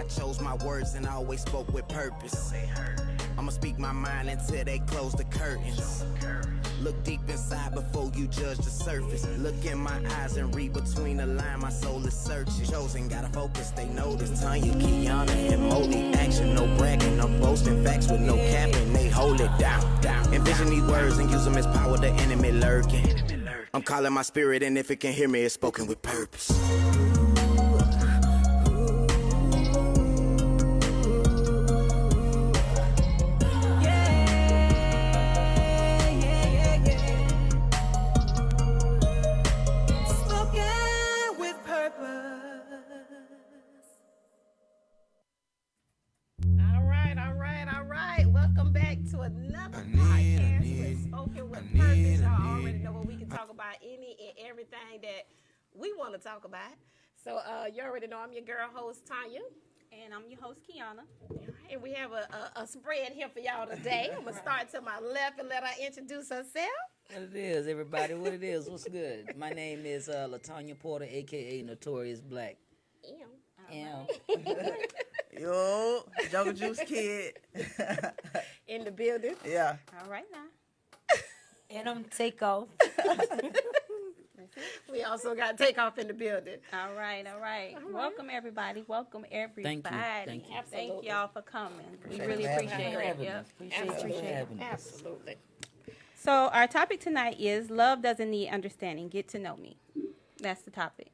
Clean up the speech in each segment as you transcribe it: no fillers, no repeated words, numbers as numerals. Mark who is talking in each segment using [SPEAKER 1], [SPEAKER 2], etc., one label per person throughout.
[SPEAKER 1] chose my words and I always spoke with purpose. I'ma speak my mind until they close the curtains. Look deep inside before you judge the surface. Look in my eyes and read between the lines. My soul is searching. Chosen, gotta focus, they notice. Tonya, Kiana, and Molly. Action, no bragging, no boasting. Facts with no capping, they hold it down. Envision these words and use them as power, the enemy lurking. I'm calling my spirit, and if it can hear me, it's spoken with purpose.
[SPEAKER 2] Another podcast with Spoken with Purpose. Y'all already know what we can talk about any and everything that we want to talk about. So you already know I'm your girl host, Tonya.
[SPEAKER 3] And I'm your host, Kiana.
[SPEAKER 2] And we have a spread here for y'all today. I'm going to start to my left and let her introduce herself.
[SPEAKER 4] What it is, everybody? What it is? What's good? My name is LaTonya Porter, a.k.a. Notorious Black.
[SPEAKER 5] Yo, Jungle Juice Kid.
[SPEAKER 2] In the building.
[SPEAKER 5] Yeah.
[SPEAKER 3] All right now.
[SPEAKER 6] And I'm Takeoff.
[SPEAKER 2] We also got Takeoff in the building.
[SPEAKER 3] All right. Welcome, everybody.
[SPEAKER 4] Thank you.
[SPEAKER 3] Thank y'all for coming. We really appreciate it. Yep.
[SPEAKER 4] Appreciate
[SPEAKER 2] Absolutely.
[SPEAKER 3] So our topic tonight is Love Doesn't Need Understanding. Get to know me. That's the topic.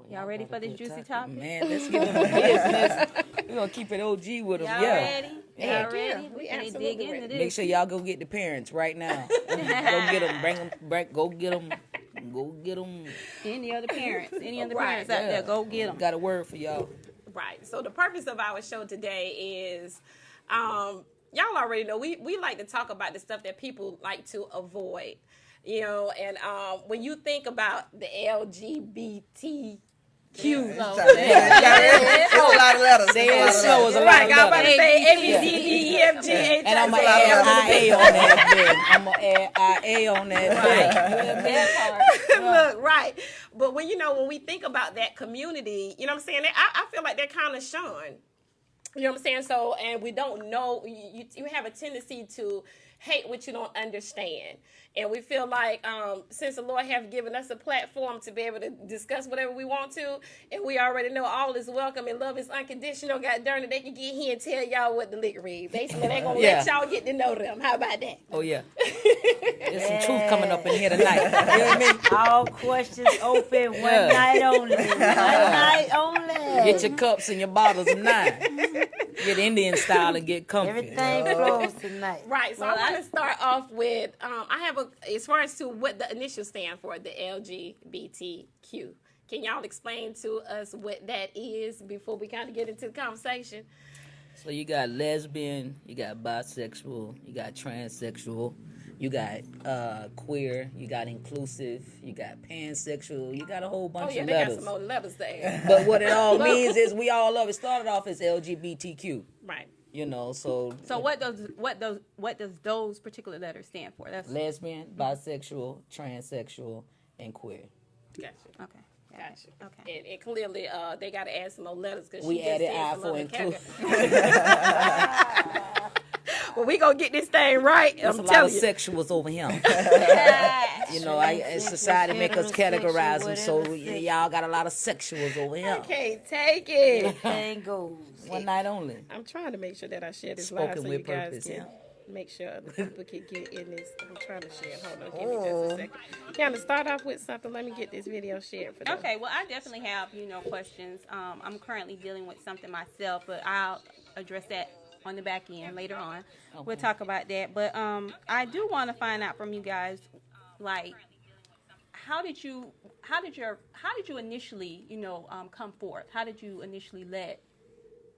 [SPEAKER 3] Y'all ready for this juicy topic?
[SPEAKER 4] Man, let's get them business. We're going to keep it OG with them.
[SPEAKER 3] Y'all ready?
[SPEAKER 4] Yeah.
[SPEAKER 3] Y'all ready?
[SPEAKER 2] We
[SPEAKER 3] Can
[SPEAKER 2] absolutely
[SPEAKER 3] dig into
[SPEAKER 2] ready.
[SPEAKER 3] this?
[SPEAKER 4] Make sure y'all go get the parents right now. Go get them. Bring them. Go get them. Go get them.
[SPEAKER 3] Any other parents out
[SPEAKER 4] Yeah.
[SPEAKER 3] there, go get them.
[SPEAKER 4] Got a word for y'all.
[SPEAKER 2] Right. So the purpose of our show today is, y'all already know, we like to talk about the stuff that people like to avoid. You know, and when you think about the LGBTQ,
[SPEAKER 5] It's a lot of letters.
[SPEAKER 4] Say it slow as a lot
[SPEAKER 2] right,
[SPEAKER 4] of
[SPEAKER 2] I'm about to
[SPEAKER 4] letters.
[SPEAKER 2] say ABCDEFGH.
[SPEAKER 4] And I'm going to add IA on that thing. I'm going to add IA on that thing.
[SPEAKER 2] Look, right. But when we think about that community, you know what I'm saying? I feel like they're kind of shunned. You know what I'm saying? So, and we don't know, you have a tendency to hate what you don't understand. And we feel like since the Lord have given us a platform to be able to discuss whatever we want to, and we already know all is welcome and love is unconditional, God darn it, they can get here and tell y'all what the lick read. Basically, they're going to let y'all get to know them. How about that?
[SPEAKER 4] Oh, yeah. There's some truth coming up in here tonight. You know what I mean?
[SPEAKER 6] All questions open, one night only. One night only.
[SPEAKER 4] Get your cups and your bottles of 9. Get Indian style and get comfy.
[SPEAKER 6] Everything flows tonight.
[SPEAKER 2] Right, so I want to start off with, I have as far as to what the initials stand for, the LGBTQ. Can y'all explain to us what that is before we kind of get into the conversation?
[SPEAKER 4] So you got lesbian, you got bisexual, you got transsexual, you got queer, you got inclusive, you got pansexual, you got a whole bunch of
[SPEAKER 2] they
[SPEAKER 4] letters.
[SPEAKER 2] got some more letters there.
[SPEAKER 4] But what it all means is we all love it. Started off as LGBTQ.
[SPEAKER 2] Right.
[SPEAKER 4] You know, so
[SPEAKER 3] what does those particular letters stand for? That's
[SPEAKER 4] lesbian, bisexual, transsexual, and queer.
[SPEAKER 2] Gotcha.
[SPEAKER 3] okay.
[SPEAKER 2] Gotcha.
[SPEAKER 3] Okay.
[SPEAKER 2] And clearly, they got to add some more letters because
[SPEAKER 4] We added I for
[SPEAKER 2] inclusive.
[SPEAKER 4] inclusive.
[SPEAKER 2] Well, we gonna get this thing right.
[SPEAKER 4] There's
[SPEAKER 2] I'm
[SPEAKER 4] a lot
[SPEAKER 2] telling
[SPEAKER 4] of
[SPEAKER 2] you.
[SPEAKER 4] sexuals over here. You know, society make us categorize them, so y'all got a lot of sexuals over
[SPEAKER 2] I
[SPEAKER 4] here.
[SPEAKER 2] can't take it.
[SPEAKER 6] Everything goes.
[SPEAKER 4] One night only.
[SPEAKER 2] I'm trying to make sure that I share this
[SPEAKER 4] Spoken
[SPEAKER 2] live so
[SPEAKER 4] with
[SPEAKER 2] you guys
[SPEAKER 4] purpose,
[SPEAKER 2] can
[SPEAKER 4] yeah.
[SPEAKER 2] make sure other people can get in this. I'm trying to share. Hold on, give me just a second. Kind of start off with something. Let me get this video shared for them.
[SPEAKER 3] Okay, well, I definitely have, questions. I'm currently dealing with something myself, but I'll address that on the back end later on.
[SPEAKER 4] Okay.
[SPEAKER 3] We'll talk about that. But I do want to find out from you guys, like, how did you initially, come forth? How did you initially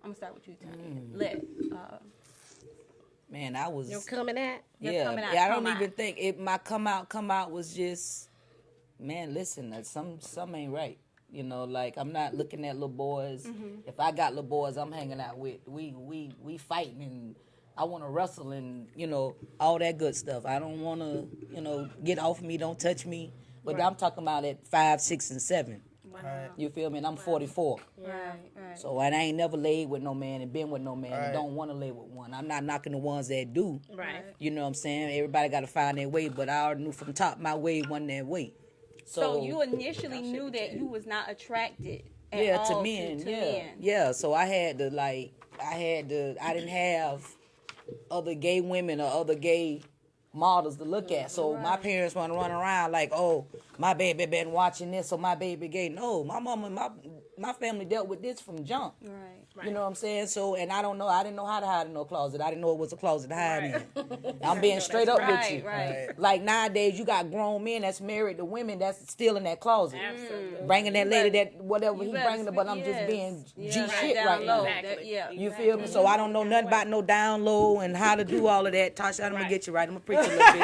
[SPEAKER 3] I'm gonna start with you, Tanya.
[SPEAKER 4] Man, I was.
[SPEAKER 2] You're coming at?
[SPEAKER 4] I don't even think it. My come out was just, man. Listen, some ain't right. Like I'm not looking at little boys. Mm-hmm. If I got little boys, I'm hanging out with. We fighting and I want to wrestle and all that good stuff. I don't want to get off me, don't touch me. But
[SPEAKER 2] Right.
[SPEAKER 4] I'm talking about at 5, 6, and 7.
[SPEAKER 2] Wow.
[SPEAKER 4] You feel me? And I'm 44.
[SPEAKER 3] Right.
[SPEAKER 4] So I ain't never laid with no man and been with no man and don't want to lay with one. I'm not knocking the ones that do.
[SPEAKER 2] Right.
[SPEAKER 4] You know what I'm saying? Everybody got to find their way, but I already knew from top my way wasn't that way.
[SPEAKER 3] So you initially knew that you was not attracted at
[SPEAKER 4] Yeah,
[SPEAKER 3] all
[SPEAKER 4] to men.
[SPEAKER 3] to
[SPEAKER 4] Yeah.
[SPEAKER 3] men.
[SPEAKER 4] Yeah. So I didn't have other gay women or other gay models to look at. So my parents want to run around like, oh, my baby been watching this, so my baby gay. No, my mama, my family dealt with this from jump.
[SPEAKER 3] Right.
[SPEAKER 4] You know what I'm saying? So, and I didn't know how to hide in no closet. I didn't know it was a closet to hide in. I'm being straight up with you.
[SPEAKER 3] Right.
[SPEAKER 4] Like nowadays, you got grown men that's married to women that's still in that closet.
[SPEAKER 2] Absolutely.
[SPEAKER 4] Bringing that lady that whatever he
[SPEAKER 3] better
[SPEAKER 4] bringing her, but I'm just being G shit
[SPEAKER 3] down
[SPEAKER 4] right
[SPEAKER 3] low.
[SPEAKER 4] now.
[SPEAKER 2] Exactly.
[SPEAKER 4] You feel me? So I don't know nothing about no down low and how to do all of that. Tasha, I'm gonna get you right. I'm gonna preach a little bit.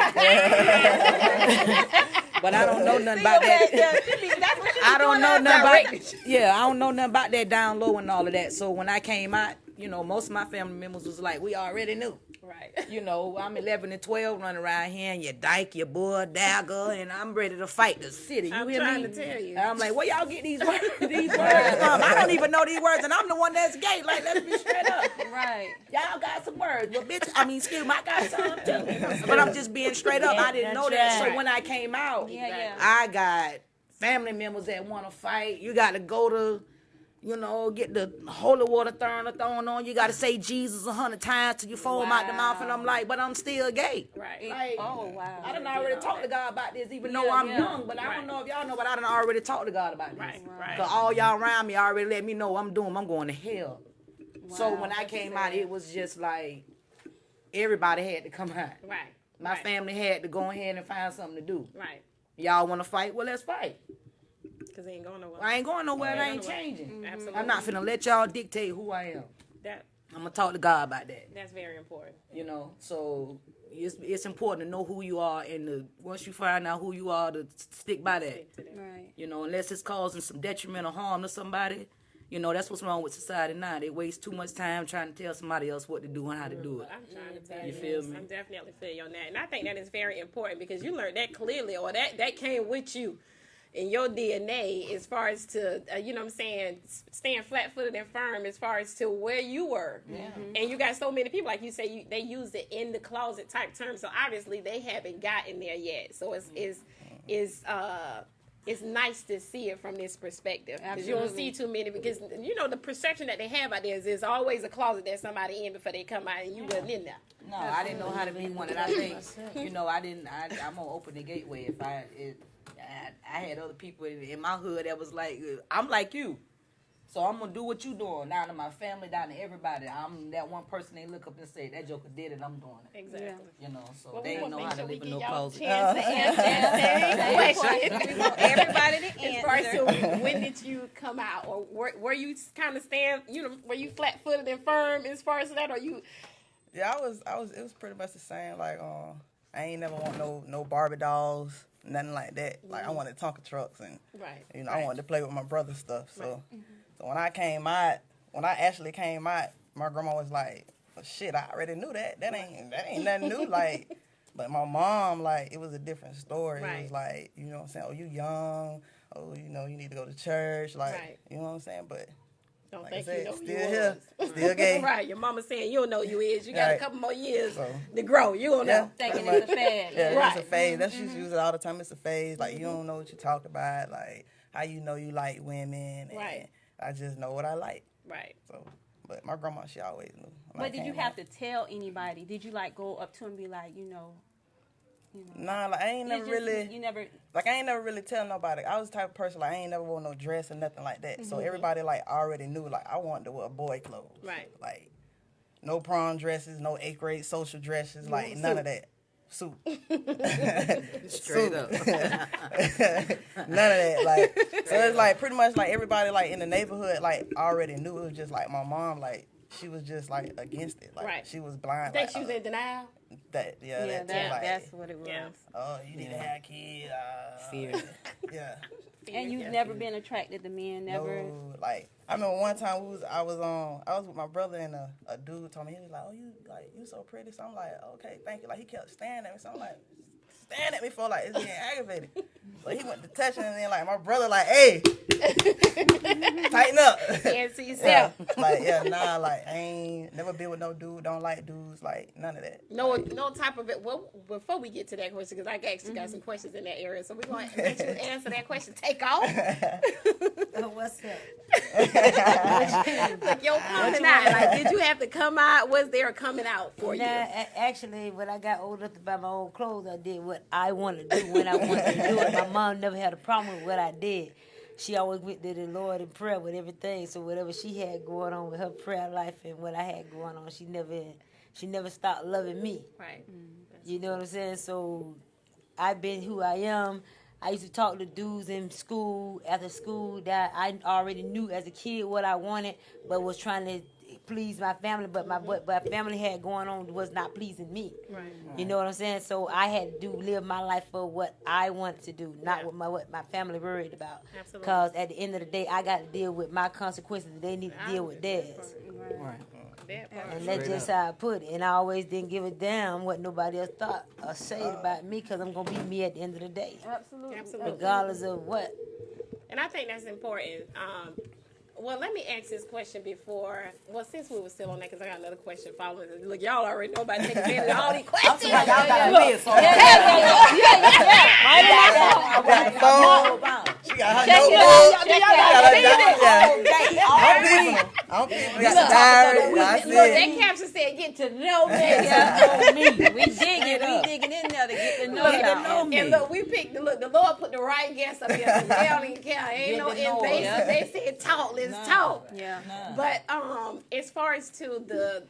[SPEAKER 4] But I don't know nothing about that. I don't know nothing about. Yeah, I don't know nothing about that down low and all of that. So when I came out, you know, most of my family members was like, we already knew.
[SPEAKER 2] Right.
[SPEAKER 4] You know, I'm 11 and 12 running around here, and you dyke, you bull, dagger, and I'm ready to fight the city. You
[SPEAKER 2] I'm
[SPEAKER 4] hear
[SPEAKER 2] trying
[SPEAKER 4] me?
[SPEAKER 2] to tell you.
[SPEAKER 4] And I'm like, where y'all get these words from? I don't even know these words, and I'm the one that's gay. Like, let's be straight up.
[SPEAKER 3] Right.
[SPEAKER 4] Y'all got some words, but bitch, excuse me, I got some too. But I'm just being straight up. I didn't know that. So when I came out, I got family members that want to fight. You got to go to, you know, get the holy water thrown on. You got to say Jesus 100 times till you foam out the mouth. And I'm like, but I'm still gay.
[SPEAKER 2] Right.
[SPEAKER 4] Like,
[SPEAKER 3] Oh, wow.
[SPEAKER 4] I done already talked to God about this, even though I'm young. But I don't know if y'all know, but I done already talked to God about this.
[SPEAKER 2] Right.
[SPEAKER 4] Because all y'all around me already let me know I'm going to hell. So when I came out, it was just like everybody had to come out.
[SPEAKER 2] Right.
[SPEAKER 4] My family had to go ahead and find something to do.
[SPEAKER 2] Right.
[SPEAKER 4] Y'all want to fight? Well, let's fight.
[SPEAKER 2] Because they ain't going nowhere.
[SPEAKER 4] I ain't going nowhere. It ain't
[SPEAKER 2] nowhere.
[SPEAKER 4] changing.
[SPEAKER 2] Absolutely.
[SPEAKER 4] I'm not finna let y'all dictate who I am.
[SPEAKER 2] That
[SPEAKER 4] I'm gonna talk to God about that.
[SPEAKER 2] That's very important.
[SPEAKER 4] You know, so it's important to know who you are, and once you find out who you are, to stick by that.
[SPEAKER 3] Right.
[SPEAKER 4] You know, unless it's causing some detrimental harm to somebody. You know, that's what's wrong with society now. They waste too much time trying to tell somebody else what to do and how to do it.
[SPEAKER 2] I'm trying to tell
[SPEAKER 4] You
[SPEAKER 2] you.
[SPEAKER 4] feel me?
[SPEAKER 2] I'm definitely feel you on that. And I think that is very important because you learned that clearly, or that came with you in your DNA as far as to, you know what I'm saying, staying flat-footed and firm as far as to where you were. And you got so many people, like you say, they use the in the closet type term. So obviously they haven't gotten there yet. So it's nice to see it from this perspective. Because you don't see too many, because, you know, the perception that they have out there is there's always a closet that somebody in before they come out, and you wasn't in there.
[SPEAKER 4] No, I didn't know how to be one, and I think, you know, I'm gonna open the gateway. I had other people in my hood that was like, I'm like you. So I'm gonna do what you doing. Down to my family, down to everybody. I'm that one person they look up and say, that joker did it, I'm doing it.
[SPEAKER 2] Exactly.
[SPEAKER 4] You know, so
[SPEAKER 2] Well,
[SPEAKER 4] they
[SPEAKER 2] we
[SPEAKER 4] ain't know
[SPEAKER 2] wanna
[SPEAKER 4] how to
[SPEAKER 2] make
[SPEAKER 4] live
[SPEAKER 2] sure
[SPEAKER 4] in
[SPEAKER 2] we
[SPEAKER 4] no
[SPEAKER 2] give y'all a
[SPEAKER 4] closet.
[SPEAKER 2] chance to answer that same question.
[SPEAKER 3] We want everybody to
[SPEAKER 2] As far as
[SPEAKER 3] answer.
[SPEAKER 2] to when did you come out, or were you kind of were you flat-footed and firm as far as that, or you?
[SPEAKER 5] Yeah, I was. It was pretty much the same. Like, I ain't never want no Barbie dolls, nothing like that. Like, I wanted Tonka trucks, and you know, I wanted to play with my brother's stuff. So, so when I actually came out, my grandma was like, well, "Shit, I already knew that. That ain't nothing new." Like, but my mom, like, it was a different story. It was like, you know what I'm saying? Oh, you young. Oh, you know, you need to go to church. Like, you know what I'm saying? But
[SPEAKER 2] Don't
[SPEAKER 5] like
[SPEAKER 2] think
[SPEAKER 5] I said,
[SPEAKER 2] you know who
[SPEAKER 5] still
[SPEAKER 2] you
[SPEAKER 5] here,
[SPEAKER 2] was.
[SPEAKER 5] still gay.
[SPEAKER 2] Right, your mama saying you don't know who you is. You got a
[SPEAKER 5] Right.
[SPEAKER 2] couple more years
[SPEAKER 5] So,
[SPEAKER 2] to grow. You don't know.
[SPEAKER 3] Thinking
[SPEAKER 5] pretty
[SPEAKER 3] it's a fad.
[SPEAKER 5] Yeah,
[SPEAKER 2] Right.
[SPEAKER 5] it's a phase. That's just use it all the time. It's a phase. Like, you don't know what you talk about. Like, how you know you like women. And
[SPEAKER 2] Right.
[SPEAKER 5] I just know what I like.
[SPEAKER 2] Right.
[SPEAKER 5] So, but my grandma, she always knew.
[SPEAKER 3] But did you have to tell anybody? Did you like go up to and be like, you know?
[SPEAKER 5] Nah, like, I ain't never really.
[SPEAKER 3] You never.
[SPEAKER 5] Like, I ain't never really tell nobody. I was the type of person, like, I ain't never wore no dress or nothing like that. So everybody, like, already knew, like, I wanted to wear boy clothes.
[SPEAKER 2] Right.
[SPEAKER 5] Like, no prom dresses, no 8th grade social dresses, like, none of that. Suit.
[SPEAKER 4] Straight up.
[SPEAKER 5] None of that. Like, so it's like pretty much like everybody like in the neighborhood like already knew. It was just like my mom, like she was just like against it. Like she was blind.
[SPEAKER 2] Think
[SPEAKER 5] like,
[SPEAKER 2] she was in denial.
[SPEAKER 5] that
[SPEAKER 3] Yeah,
[SPEAKER 5] like,
[SPEAKER 3] that's what it was.
[SPEAKER 2] Yeah.
[SPEAKER 5] oh, you need to have kids.
[SPEAKER 4] Fear.
[SPEAKER 5] Yeah.
[SPEAKER 3] And you've never been attracted to men, never.
[SPEAKER 5] No, like I remember one time I was with my brother and a dude told me, he was like, oh, you so pretty. So I'm like, okay, thank you. Like he kept staring at me. So I'm like, staring at me for like it's getting aggravated. So he went to touching and then like my brother like, hey, tighten up.
[SPEAKER 2] Can't see
[SPEAKER 5] Yeah,
[SPEAKER 2] yourself.
[SPEAKER 5] like like I ain't never been with no dude, don't like dudes, like none of that.
[SPEAKER 2] No type of it. Well, before we get to that question, because I actually got some questions in that area, so we're going to let you answer that question. Take off.
[SPEAKER 6] What's that?
[SPEAKER 2] Like your coming out. Like, did you have to come out? Was there a coming out for you?
[SPEAKER 6] Actually, when I got old enough to buy my own clothes, I did what I wanted to do when I wanted to do it. My mom never had a problem with what I did. She always went to the Lord in prayer with everything. So whatever she had going on with her prayer life and what I had going on, she never stopped loving me.
[SPEAKER 2] Right.
[SPEAKER 6] You know what I'm saying? So I've been who I am. I used to talk to dudes in school, after school, that I already knew as a kid what I wanted, but was trying to please my family, but what my family had going on was not pleasing me.
[SPEAKER 2] Right.
[SPEAKER 6] You know what I'm saying? So I had to live my life for what I wanted to do, not what my family worried about.
[SPEAKER 2] Absolutely.
[SPEAKER 6] Because at the end of the day, I got to deal with my consequences. They need to deal with theirs.
[SPEAKER 4] Right.
[SPEAKER 6] And that's just how I put it. And I always didn't give a damn what nobody else thought or said about me, because I'm going to be me at the end of the day.
[SPEAKER 3] Absolutely.
[SPEAKER 6] Regardless of what.
[SPEAKER 2] And I think that's important. Well, let me ask this question before. Well, since we were still on that, because I got another question following. Look, y'all already know about taking advantage of all these questions.
[SPEAKER 4] Y'all got a list.
[SPEAKER 5] I got the phone. She got her notebook. I'm people. Got the diary.
[SPEAKER 2] Look, that caption said, "Get to know me."
[SPEAKER 3] We digging in there to get to know y'all.
[SPEAKER 2] And look, we picked. Look, the Lord put the right guests up here. They don't even care. Ain't no invasive. They said talk. Let's talk.
[SPEAKER 3] Yeah.
[SPEAKER 2] But as far as to the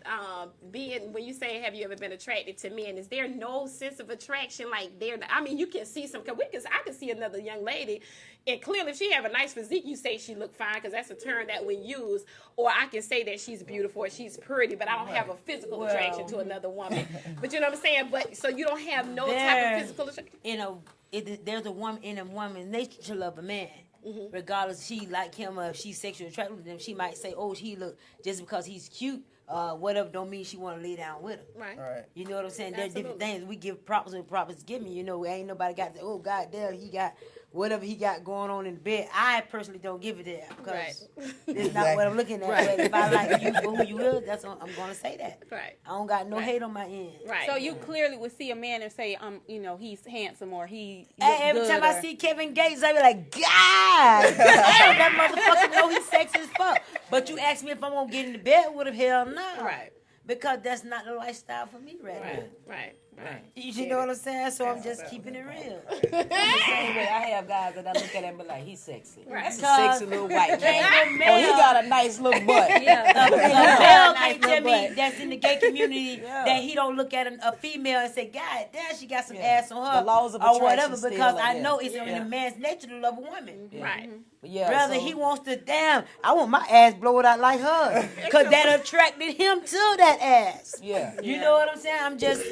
[SPEAKER 2] being, when you say, have you ever been attracted to men? Is there no sense of attraction like there? I mean, you can see some. I can see another young lady, and clearly, if she have a nice physique, you say she look fine, because that's a term that we use. Or I can say that she's beautiful or she's pretty, but I don't have a physical attraction to another woman. But you know what I'm saying? But so you don't have no type of physical attraction.
[SPEAKER 6] There's a woman in a woman's nature to love a man. Mm-hmm. Regardless if she like him or if she's sexually attracted to him, she might say, oh, he look, just because he's cute, whatever, don't mean she want to lay down with him.
[SPEAKER 2] Right.
[SPEAKER 6] You know what I'm saying?
[SPEAKER 2] Absolutely.
[SPEAKER 6] There's different things. We give props when props give me. You know, ain't nobody got to, oh, God damn, he got whatever he got going on in the bed. I personally don't give it that, because it's not what I'm looking at. But if I like you for who you is, that's what I'm going to say that.
[SPEAKER 2] Right.
[SPEAKER 6] I don't got no hate on my end.
[SPEAKER 2] Right.
[SPEAKER 3] So you clearly would see a man and say, he's handsome, or he looks
[SPEAKER 6] Every
[SPEAKER 3] good,
[SPEAKER 6] time I see Kevin Gates, I be like, God, that motherfucker know he's sexy as fuck. But you ask me if I'm gonna get into bed with him, hell no.
[SPEAKER 2] Right.
[SPEAKER 6] Because that's not the lifestyle for me right now.
[SPEAKER 2] Right.
[SPEAKER 6] You know what I'm saying? So I'm just keeping it real.
[SPEAKER 4] The same way I have guys that I look at and be like, he's sexy.
[SPEAKER 2] Right.
[SPEAKER 4] That's a sexy little white man.
[SPEAKER 6] male.
[SPEAKER 4] Oh, he got a nice little butt.
[SPEAKER 6] A male can't tell me that's in the gay community that he don't look at a female and say, God damn, she got some ass on her.
[SPEAKER 4] The laws of
[SPEAKER 6] or
[SPEAKER 4] attraction
[SPEAKER 6] whatever,
[SPEAKER 4] still
[SPEAKER 6] because
[SPEAKER 4] are
[SPEAKER 6] I
[SPEAKER 4] there.
[SPEAKER 6] know it's in a man's nature to love a woman.
[SPEAKER 2] Right.
[SPEAKER 4] Yeah,
[SPEAKER 6] Brother,
[SPEAKER 4] so,
[SPEAKER 6] he wants to I want my ass blowed out like hers. Because that attracted him to that ass.
[SPEAKER 4] Yeah.
[SPEAKER 6] You know what I'm saying? I'm just,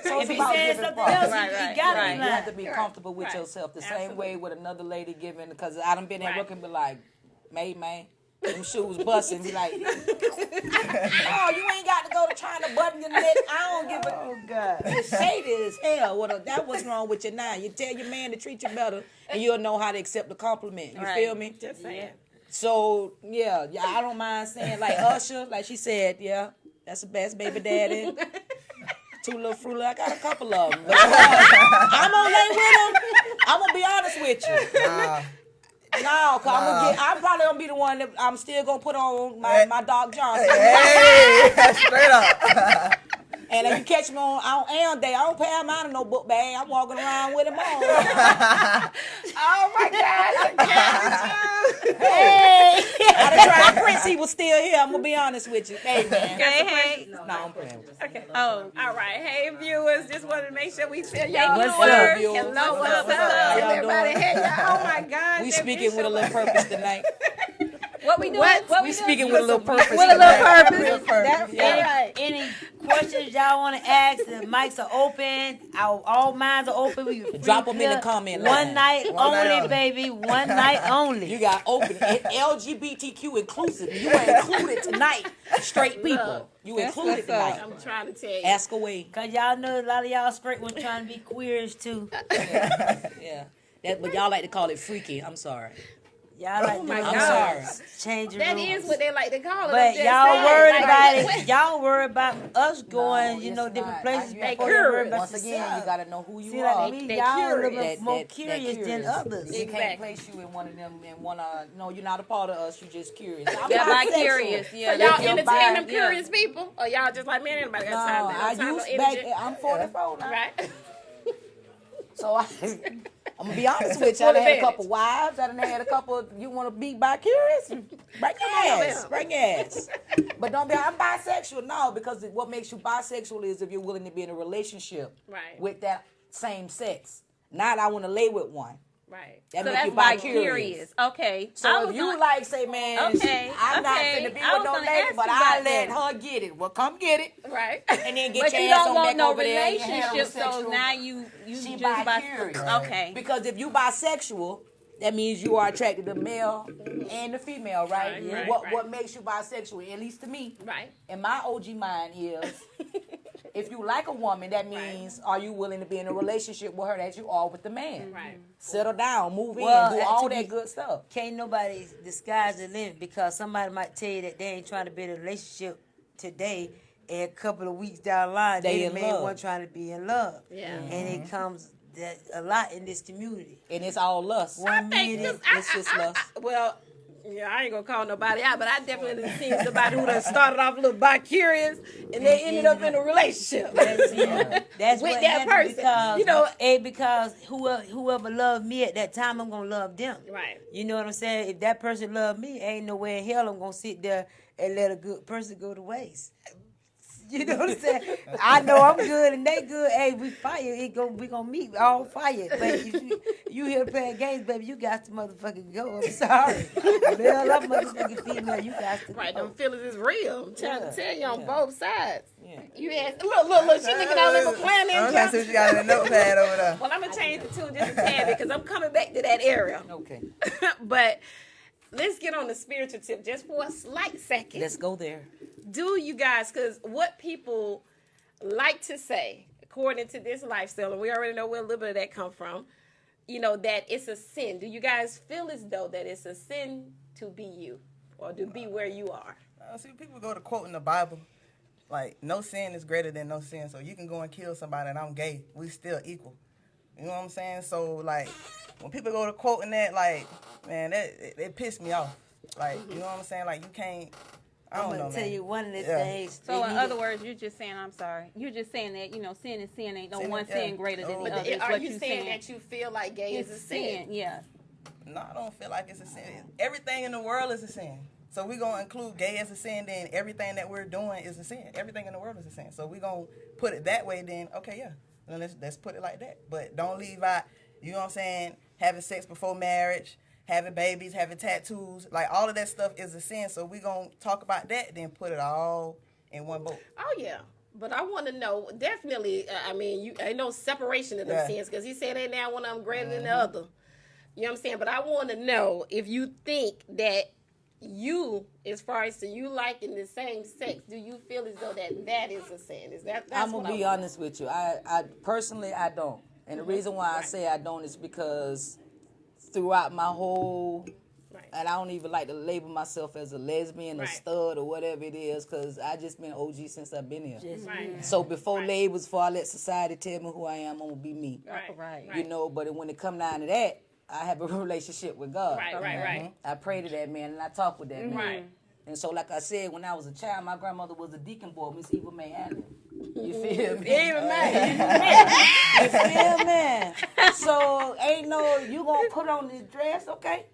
[SPEAKER 4] So
[SPEAKER 6] if
[SPEAKER 4] it's
[SPEAKER 6] he
[SPEAKER 4] about
[SPEAKER 6] says
[SPEAKER 4] different
[SPEAKER 6] something else,
[SPEAKER 4] parts.
[SPEAKER 6] he got to be
[SPEAKER 4] You have
[SPEAKER 6] lying.
[SPEAKER 4] to be comfortable with yourself. The same way with another lady giving, because I done been at work and be like, man, them shoes busting. Be like, oh, you ain't got to go to trying to button your neck. I don't give a.
[SPEAKER 6] Oh, God.
[SPEAKER 4] It's shady as hell. That what's wrong with you now. You tell your man to treat you better, and you'll know how to accept the compliment. You feel me?
[SPEAKER 2] Just saying.
[SPEAKER 4] So, yeah, I don't mind saying, like Usher, like she said, yeah, that's the best baby daddy. Two little fruit, I got a couple of them. But, I'm gonna lay with them. I'm gonna be honest with you. No, cause I'm probably gonna be the one that I'm still gonna put on my Doc Johnson.
[SPEAKER 5] Hey, straight up.
[SPEAKER 4] And if you catch me on Am Day, I don't pay him out of no book bag. I'm walking around with him on.
[SPEAKER 2] Oh my God!
[SPEAKER 6] Hey!
[SPEAKER 4] I done tried Prince, he was still here. I'm gonna be honest with you. Hey, man.
[SPEAKER 2] Hey.
[SPEAKER 4] No, I'm playing.
[SPEAKER 2] Okay. Oh, all right. Hey, viewers. Just wanted to make sure we tell y'all
[SPEAKER 6] What's
[SPEAKER 2] good
[SPEAKER 6] up,
[SPEAKER 2] words.
[SPEAKER 4] viewers?
[SPEAKER 2] Hello,
[SPEAKER 4] What's up?
[SPEAKER 2] what's
[SPEAKER 4] How
[SPEAKER 2] up?
[SPEAKER 4] y'all
[SPEAKER 2] Everybody,
[SPEAKER 4] doing?
[SPEAKER 2] hey, y'all. Oh my God.
[SPEAKER 4] We speaking with a little purpose tonight.
[SPEAKER 3] What we doing?
[SPEAKER 2] What?
[SPEAKER 3] What
[SPEAKER 4] We speaking with a little purpose.
[SPEAKER 3] With a little purpose.
[SPEAKER 5] Real purpose.
[SPEAKER 3] That's all right.
[SPEAKER 6] Any questions y'all want to ask, the mics are open. All minds are open. We
[SPEAKER 4] Drop them in the comment line.
[SPEAKER 6] One night only, baby. One night only.
[SPEAKER 4] You got open LGBTQ inclusive. You are included tonight. Straight people. You included tonight.
[SPEAKER 2] I'm trying to tell you.
[SPEAKER 4] Ask away.
[SPEAKER 6] Cause y'all know a lot of y'all straight ones trying to be queers too.
[SPEAKER 4] Yeah. But y'all like to call it freaky. I'm sorry.
[SPEAKER 6] Y'all like
[SPEAKER 2] my
[SPEAKER 6] I'm
[SPEAKER 2] God.
[SPEAKER 6] sorry. Changing
[SPEAKER 2] That
[SPEAKER 6] rules.
[SPEAKER 2] is what they like to call it.
[SPEAKER 6] But y'all worried about it. Y'all worried about us going, different places.
[SPEAKER 4] They
[SPEAKER 2] curious.
[SPEAKER 4] Once again, you got to know who you
[SPEAKER 6] See,
[SPEAKER 4] are.
[SPEAKER 6] like me,
[SPEAKER 2] They
[SPEAKER 6] y'all a little
[SPEAKER 2] curious.
[SPEAKER 6] bit more curious than others.
[SPEAKER 4] You can't place you in one of them and no, you're not a part of us. You're just curious. I'm
[SPEAKER 3] They're
[SPEAKER 4] bisexual.
[SPEAKER 3] curious. Yeah,
[SPEAKER 2] So y'all
[SPEAKER 3] they're
[SPEAKER 2] entertain them
[SPEAKER 3] bi-
[SPEAKER 2] curious people? Or y'all just like, man, anybody got time?
[SPEAKER 4] I
[SPEAKER 2] No time,
[SPEAKER 4] used
[SPEAKER 2] no
[SPEAKER 4] back.
[SPEAKER 2] energy?
[SPEAKER 4] I'm 44 now.
[SPEAKER 2] Right?
[SPEAKER 4] So I'm gonna be honest with you. I done had a couple wives. I done had a couple. You want to be bi-curious? Bring your ass. Bring your ass. But don't be. I'm bisexual. No, because what makes you bisexual is if you're willing to be in a relationship with that same sex. Not I want to lay with one.
[SPEAKER 2] Right.
[SPEAKER 4] That
[SPEAKER 3] So
[SPEAKER 4] make you
[SPEAKER 3] that's
[SPEAKER 4] bi-curious.
[SPEAKER 3] Okay.
[SPEAKER 4] So if you say, man,
[SPEAKER 3] Okay,
[SPEAKER 4] I'm not
[SPEAKER 3] okay.
[SPEAKER 4] finna be
[SPEAKER 3] I
[SPEAKER 4] with
[SPEAKER 3] was
[SPEAKER 4] no
[SPEAKER 3] gonna
[SPEAKER 4] lady,
[SPEAKER 3] ask
[SPEAKER 4] but
[SPEAKER 3] you
[SPEAKER 4] I
[SPEAKER 3] about
[SPEAKER 4] let
[SPEAKER 3] that.
[SPEAKER 4] her get it. Well, come get it.
[SPEAKER 2] Right.
[SPEAKER 4] And then get
[SPEAKER 3] But
[SPEAKER 4] your
[SPEAKER 3] you
[SPEAKER 4] ass
[SPEAKER 3] don't
[SPEAKER 4] on
[SPEAKER 3] want
[SPEAKER 4] back
[SPEAKER 3] no
[SPEAKER 4] over there. You're
[SPEAKER 3] relationship, so
[SPEAKER 4] heterosexual.
[SPEAKER 3] now you
[SPEAKER 4] She
[SPEAKER 3] just
[SPEAKER 4] bi-curious.
[SPEAKER 3] Okay.
[SPEAKER 4] Because if you bisexual, that means you are attracted to the male and the female, right?
[SPEAKER 2] Right,
[SPEAKER 4] What makes you bisexual, at least to me,
[SPEAKER 2] Right.
[SPEAKER 4] in my OG mind is, if you like a woman, that means are you willing to be in a relationship with her as you are with the man?
[SPEAKER 2] Right.
[SPEAKER 4] Settle down, move
[SPEAKER 6] Well,
[SPEAKER 4] in, do all
[SPEAKER 6] to
[SPEAKER 4] that
[SPEAKER 6] be-
[SPEAKER 4] good stuff.
[SPEAKER 6] Can't nobody disguise the limit because somebody might tell you that they ain't trying to be in a relationship today, and a couple of weeks down the line,
[SPEAKER 4] They
[SPEAKER 6] they
[SPEAKER 4] in
[SPEAKER 6] the main
[SPEAKER 4] love.
[SPEAKER 6] one trying to be in love.
[SPEAKER 2] Yeah.
[SPEAKER 6] And it comes that a lot in this community.
[SPEAKER 4] And it's all lust.
[SPEAKER 6] One
[SPEAKER 2] I think
[SPEAKER 6] minute,
[SPEAKER 4] It's just lust.
[SPEAKER 2] well, yeah, I ain't gonna call nobody out, but I definitely seen somebody who done started off a little bi-curious and they ended up in a relationship.
[SPEAKER 6] that's
[SPEAKER 2] With
[SPEAKER 6] what
[SPEAKER 2] that
[SPEAKER 6] happened
[SPEAKER 2] person,
[SPEAKER 6] because, because whoever loved me at that time, I'm gonna love them.
[SPEAKER 2] Right.
[SPEAKER 6] You know what I'm saying? If that person loved me, ain't no way in hell I'm gonna sit there and let a good person go to waste. You know what I'm saying? I know I'm good and they good. Hey, we fire. We gonna meet all fire. But if you here playing games, baby, you got to motherfucking go. I'm sorry. Male or motherfucking female, you got to
[SPEAKER 2] Right,
[SPEAKER 6] go.
[SPEAKER 2] them feelings is real. I'm trying to tell you on both sides.
[SPEAKER 4] Yeah.
[SPEAKER 2] You asked, look, she looking all over playing
[SPEAKER 5] I'm
[SPEAKER 2] in
[SPEAKER 5] trying to see what you got in the notepad over there.
[SPEAKER 2] Well, I'm gonna change the tune just a tad because I'm coming back to that area.
[SPEAKER 4] Okay.
[SPEAKER 2] But let's get on the spiritual tip just for a slight second.
[SPEAKER 4] Let's go there.
[SPEAKER 2] Do you guys, because what people like to say, according to this lifestyle, and we already know where a little bit of that come from, that it's a sin. Do you guys feel as though that it's a sin to be you or to be where you are?
[SPEAKER 5] See, people go to quoting the Bible, like, no sin is greater than no sin. So you can go and kill somebody and I'm gay. We still equal. You know what I'm saying? So, like, when people go to quoting that, like, man, it pissed me off. Like, you know what I'm saying? Like, you can't, I don't
[SPEAKER 6] I'm
[SPEAKER 5] know,
[SPEAKER 6] gonna tell
[SPEAKER 5] man.
[SPEAKER 6] you one of the
[SPEAKER 5] Yeah.
[SPEAKER 6] things.
[SPEAKER 3] So
[SPEAKER 6] they
[SPEAKER 3] in
[SPEAKER 6] need
[SPEAKER 3] other words, you're just saying, I'm sorry. You're just saying that, sin is sin. Ain't no
[SPEAKER 5] Sin,
[SPEAKER 3] one
[SPEAKER 5] yeah.
[SPEAKER 3] sin greater than the
[SPEAKER 5] No.
[SPEAKER 3] other. Is
[SPEAKER 2] Are
[SPEAKER 3] what
[SPEAKER 2] you
[SPEAKER 3] you're
[SPEAKER 2] saying that you feel like gay
[SPEAKER 3] it's
[SPEAKER 2] is a sin?
[SPEAKER 3] Yeah.
[SPEAKER 5] No, I don't feel like it's a sin. Everything in the world is a sin. So we're going to include gay as a sin, then everything that we're doing is a sin. Everything in the world is a sin. So we're going to put it that way, then, okay, yeah. Then let's put it like that. But don't leave out, you know what I'm saying, having sex before marriage, having babies, having tattoos. Like, all of that stuff is a sin. So we're going to talk about that, then put it all in one boat.
[SPEAKER 2] Oh, yeah. But I want to know, definitely, ain't no separation of the sins, because he said ain't now one of them greater than the other. You know what I'm saying? But I want to know if you think that you, as far as to you liking the same sex, do you feel as though that is a sin? Is that's
[SPEAKER 4] I'm
[SPEAKER 2] what
[SPEAKER 4] gonna be honest with you. I personally I don't, and the reason why I say I don't is because throughout my whole, and I don't even like to label myself as a lesbian or stud or whatever it is, because I just been OG since I've been here. So before labels, before I let society tell me who I am, I'm gonna be me.
[SPEAKER 6] Right.
[SPEAKER 4] You know, but when it come down to that, I have a relationship with God.
[SPEAKER 2] Right.
[SPEAKER 4] I pray to that man and I talk with that man.
[SPEAKER 2] Right.
[SPEAKER 4] And so, like I said, when I was a child, my grandmother was a deacon boy, Miss Eva May Allen. You feel me?
[SPEAKER 2] Even man.
[SPEAKER 4] You feel me? So, ain't no, you gonna put on this dress, okay?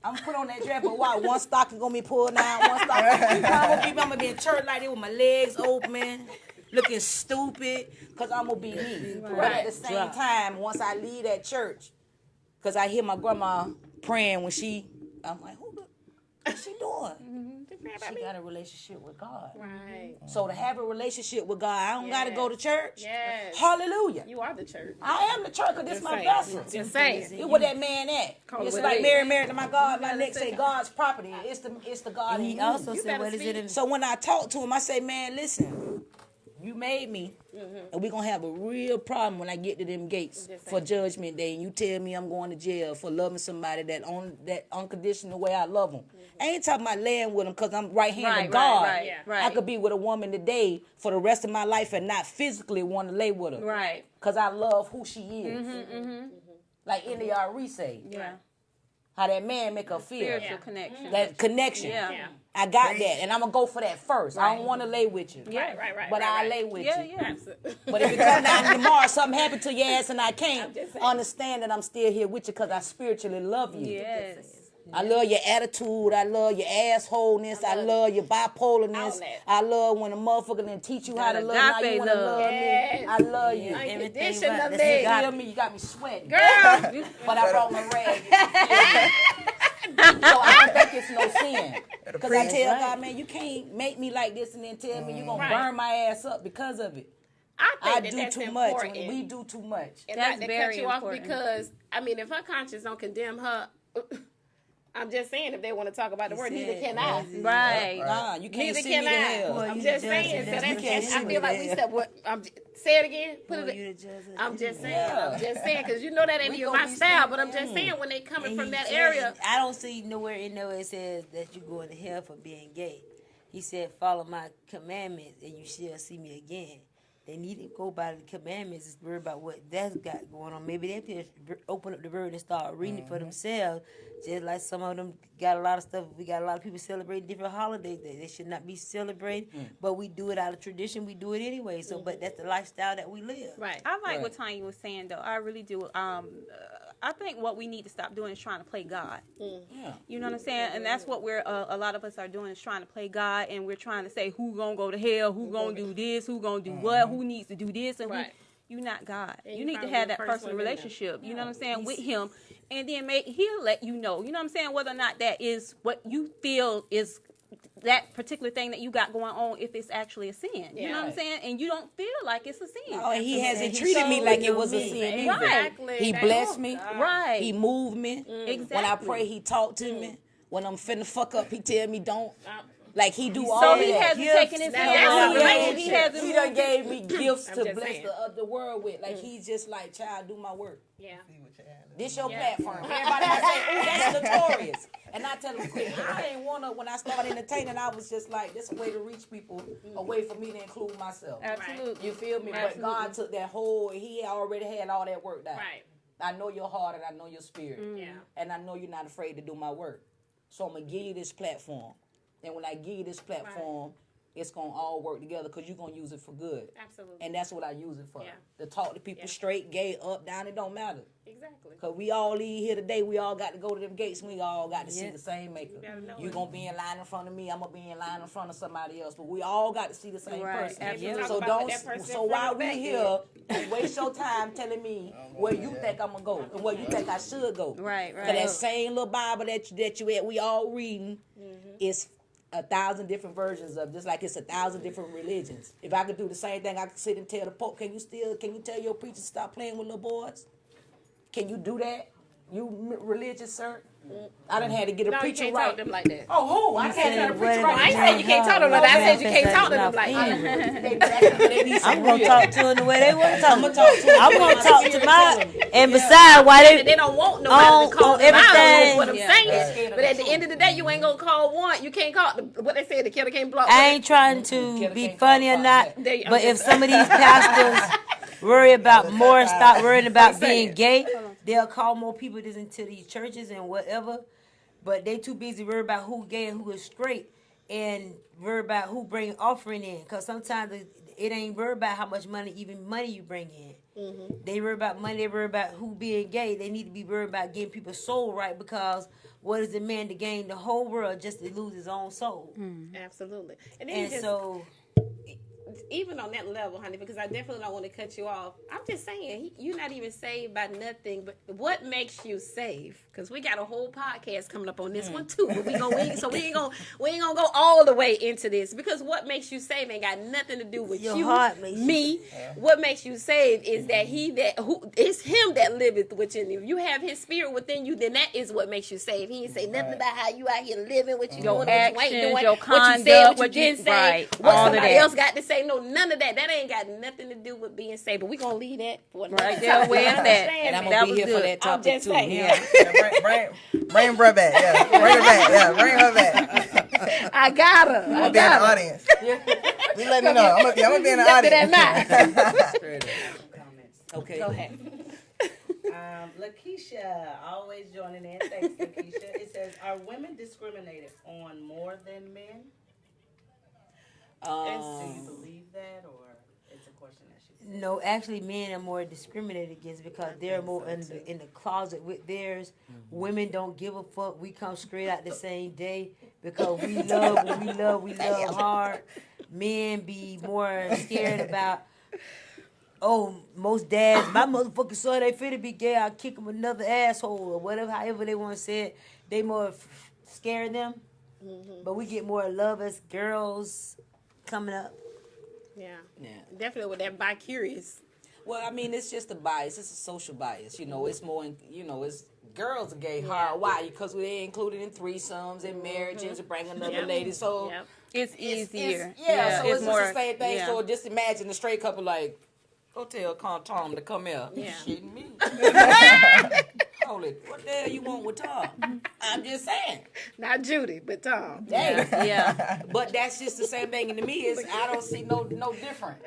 [SPEAKER 4] I'm gonna put on that dress, but why? One stocking gonna be pulled down, one stocking. I'm gonna be in church like this with my legs open, looking stupid, because I'm gonna be me. But at the same time, once I leave that church, because I hear my grandma praying when I'm like, what's she doing? She got a relationship with God.
[SPEAKER 2] Right.
[SPEAKER 4] So to have a relationship with God, I don't got to go to church.
[SPEAKER 2] Yes.
[SPEAKER 4] Hallelujah.
[SPEAKER 2] You are the church.
[SPEAKER 4] I am the church because this is my vessel.
[SPEAKER 2] Just saying.
[SPEAKER 4] It's where that man at. It's like Mary married to my God. My next say God's property. It's the God.
[SPEAKER 6] And he also said, what is it in
[SPEAKER 4] So when I talk to him, I say, man, listen, you made me, and we're going to have a real problem when I get to them gates for judgment day, and you tell me I'm going to jail for loving somebody that unconditional way I love them. I ain't talking about laying with them because I'm right hand of God.
[SPEAKER 3] Right.
[SPEAKER 4] I could be with a woman today for the rest of my life and not physically want to lay with her.
[SPEAKER 3] Right.
[SPEAKER 4] Because I love who she is. Like India say.
[SPEAKER 3] Yeah.
[SPEAKER 4] How that man make her feel.
[SPEAKER 3] Spiritual connection.
[SPEAKER 4] That connection.
[SPEAKER 3] Yeah.
[SPEAKER 4] I got that, and I'm going to go for that first. I don't want to lay with you.
[SPEAKER 2] Right.
[SPEAKER 4] But I'll lay with you.
[SPEAKER 3] Yeah.
[SPEAKER 4] But if it come down tomorrow, something happened to your ass and I can't, understand that I'm still here with you because I spiritually love you.
[SPEAKER 3] Yes.
[SPEAKER 4] I love your attitude. I love your assholeness. I love your bipolarness. I love when a motherfucker then teach you how to love. Now you want to love me. I love you.
[SPEAKER 2] Unconditionally.
[SPEAKER 4] You feel me? You got me sweating.
[SPEAKER 2] Girl.
[SPEAKER 4] But I brought my rag. So I don't think it's no sin. Because I tell God, man, you can't make me like this and then tell me you're going to burn my ass up because of it.
[SPEAKER 2] I
[SPEAKER 4] do
[SPEAKER 2] that's
[SPEAKER 4] too
[SPEAKER 2] important.
[SPEAKER 4] much. We do too much.
[SPEAKER 2] And
[SPEAKER 3] That's
[SPEAKER 2] not to
[SPEAKER 3] very
[SPEAKER 2] cut you off
[SPEAKER 3] important.
[SPEAKER 2] because, I mean, if her conscience don't condemn her, I'm just saying if they want to talk about the word, neither can I.
[SPEAKER 3] Right.
[SPEAKER 4] Nah, you can't
[SPEAKER 2] Neither
[SPEAKER 4] see
[SPEAKER 2] can
[SPEAKER 4] me to
[SPEAKER 2] I.
[SPEAKER 4] hell.
[SPEAKER 2] I'm just saying. So that's, I feel like we said what. Say it again. I'm just saying. I'm just saying because you know that ain't even my style. But I'm just saying when they coming from that area.
[SPEAKER 6] I don't see nowhere in there it says that you going to hell for being gay. He said, "Follow my commandments, and you shall see me again." They need to go by the commandments. It's worried about what that's got going on. Maybe they just open up the word and start reading it for themselves. Just like some of them got a lot of stuff. We got a lot of people celebrating different holidays that they should not be celebrating, but we do it out of tradition. We do it anyway. So, but that's the lifestyle that we live.
[SPEAKER 2] Right.
[SPEAKER 3] I like what Tonya was saying, though. I really do. I think what we need to stop doing is trying to play God.
[SPEAKER 4] Yeah.
[SPEAKER 3] You know what I'm saying? And that's what we're a lot of us are doing is trying to play God, and we're trying to say who gonna go to hell, who gonna do this, who gonna do what, who needs to do this, and who. You're not God.
[SPEAKER 2] And
[SPEAKER 3] you need to have that personal relationship. You know what I'm saying with Him, and then He'll let you know. You know what I'm saying whether or not that is what you feel is that particular thing that you got going on, if it's actually a sin. You know what I'm saying? And you don't feel like it's a sin.
[SPEAKER 4] Oh, and he hasn't treated me like it was a sin either.
[SPEAKER 2] Exactly.
[SPEAKER 4] He blessed me.
[SPEAKER 3] Right.
[SPEAKER 4] He moved me.
[SPEAKER 3] Exactly.
[SPEAKER 4] When I pray, he talked to me. When I'm finna fuck up, he tell me don't. Like he do all
[SPEAKER 3] So
[SPEAKER 4] of
[SPEAKER 3] he
[SPEAKER 4] that.
[SPEAKER 3] hasn't taken his hand
[SPEAKER 2] That's
[SPEAKER 3] off.
[SPEAKER 2] a
[SPEAKER 3] He hasn't.
[SPEAKER 4] He done gave me gifts to
[SPEAKER 2] just
[SPEAKER 4] bless
[SPEAKER 2] saying.
[SPEAKER 4] the world with. Like he's just like, child, do my work.
[SPEAKER 2] Yeah.
[SPEAKER 4] This your platform. Everybody might say, ooh, that's notorious. And I tell them quick, I ain't wanna, when I started entertaining, I was just like, this is a way to reach people, a way for me to include myself.
[SPEAKER 3] Absolutely.
[SPEAKER 4] You feel me? But God took that whole, he already had all that work done.
[SPEAKER 2] Right.
[SPEAKER 4] I know your heart and I know your spirit.
[SPEAKER 2] Yeah.
[SPEAKER 4] And I know you're not afraid to do my work. So I'm going to give you this platform. And when I give you this platform, it's going to all work together because you're going to use it for good.
[SPEAKER 2] Absolutely.
[SPEAKER 4] And that's what I use it for.
[SPEAKER 2] Yeah.
[SPEAKER 4] To talk to people straight, gay, up, down, it don't matter.
[SPEAKER 2] Exactly.
[SPEAKER 4] Because we all leave here today, we all got to go to them gates, and we all got to see the same maker. You're going to be in line in front of me, I'm going to be in line in front of somebody else. But we all got to see the same person.
[SPEAKER 3] Absolutely.
[SPEAKER 4] So so while we here, you waste your time telling me where you think I'm going to go and where you think I should go.
[SPEAKER 3] Right.
[SPEAKER 4] Because that same little Bible that you at, we all reading, is 1,000 different versions of, just like it's 1,000 different religions. If I could do the same thing, I could sit and tell the Pope, can you tell your preacher to stop playing with little boys? Can you do that? You religious, sir? I done had to get a preacher
[SPEAKER 2] you can't
[SPEAKER 4] right.
[SPEAKER 2] talk to them like that.
[SPEAKER 4] Oh, who? I can't tell the preacher right.
[SPEAKER 2] I ain't said you can't talk to them like that. I said you can't talk to them like that.
[SPEAKER 6] I'm gonna talk to them the way they want to talk.
[SPEAKER 4] I'm gonna talk to
[SPEAKER 6] I'm gonna talk to my. And besides, why
[SPEAKER 2] They don't want nobody to call them out
[SPEAKER 6] everything.
[SPEAKER 2] on what I'm saying. But at the end of the day, you ain't gonna call one. You can't call what they say. The killer can't block.
[SPEAKER 6] I ain't trying to be funny or not,
[SPEAKER 2] There you-
[SPEAKER 6] but if some of these pastors worry about more, stop worrying about being gay, they'll call more people into these churches and whatever. But they too busy worried about who gay and who is straight, and worry about who bring offering in. Cause sometimes it ain't worried about how much money you bring in. They worry about money. They worry about who being gay. They need to be worried about getting people's soul right, because what is the man to gain the whole world just to lose his own soul?
[SPEAKER 2] Absolutely.
[SPEAKER 6] And so
[SPEAKER 2] even on that level, honey, because I definitely don't want to cut you off. I'm just saying, you're not even saved by nothing. But what makes you saved? Because we got a whole podcast coming up on this one too. But we ain't gonna go all the way into this, because what makes you saved ain't got nothing to do with
[SPEAKER 6] Your
[SPEAKER 2] you,
[SPEAKER 6] heart makes
[SPEAKER 2] me. What makes you saved is that it's Him that liveth within you. If you have His Spirit within you, then that is what makes you saved. He ain't say nothing about how you out here living, what you doing,
[SPEAKER 3] actions,
[SPEAKER 2] what you ain't doing,
[SPEAKER 3] your
[SPEAKER 2] what you said,
[SPEAKER 3] conduct,
[SPEAKER 2] what you didn't say,
[SPEAKER 3] right,
[SPEAKER 2] what
[SPEAKER 3] all of
[SPEAKER 2] somebody
[SPEAKER 3] that.
[SPEAKER 2] else got to say. No, none of that. That ain't got nothing to do with being saved. But we gonna leave that for another
[SPEAKER 3] Right
[SPEAKER 2] time.
[SPEAKER 3] there, where it's at.
[SPEAKER 4] And I'm
[SPEAKER 3] That
[SPEAKER 4] gonna be
[SPEAKER 3] was
[SPEAKER 4] here for
[SPEAKER 3] good.
[SPEAKER 4] that topic
[SPEAKER 2] just
[SPEAKER 4] too.
[SPEAKER 2] saying.
[SPEAKER 4] Yeah.
[SPEAKER 5] Bring bruh back. Yeah, bring her back. Yeah, bring her back.
[SPEAKER 2] I got her.
[SPEAKER 5] I'm gonna be in the audience. You let me know. I'm gonna be in the audience.
[SPEAKER 4] Straight up. Okay.
[SPEAKER 2] Go ahead.
[SPEAKER 7] Lakeisha, always joining in. Thanks, Lakeisha. It says, are women discriminated on more than men? Do you believe that, or it's a question that she...
[SPEAKER 6] No, actually, men are more discriminated against because they're more in the closet with theirs. Women don't give a fuck. We come straight out the same day because we love when we love hard. Men be more scared about, oh, most dads, my motherfucking son ain't finna be gay, I'll kick him another asshole or whatever, however they want to say it. They more scared of them. Mm-hmm. But we get more love as girls coming up.
[SPEAKER 2] Yeah. Definitely with that bi-curious.
[SPEAKER 4] Well, I mean, it's just a bias. It's a social bias. You know, it's more, it's girls are gay hard. Why? Because we're included in threesomes and marriages and bring another lady. So
[SPEAKER 3] it's easier.
[SPEAKER 4] So
[SPEAKER 3] it's
[SPEAKER 4] it's
[SPEAKER 3] more,
[SPEAKER 4] just the same thing.
[SPEAKER 3] yeah.
[SPEAKER 4] So just imagine a straight couple like, go tell Tom to come here.
[SPEAKER 2] Yeah.
[SPEAKER 4] Shitting me. Holy, what the hell you want with Tom? I'm just saying.
[SPEAKER 2] Not Judy, but Tom.
[SPEAKER 3] Yeah.
[SPEAKER 4] But that's just the same thing. And to me, I don't see no different.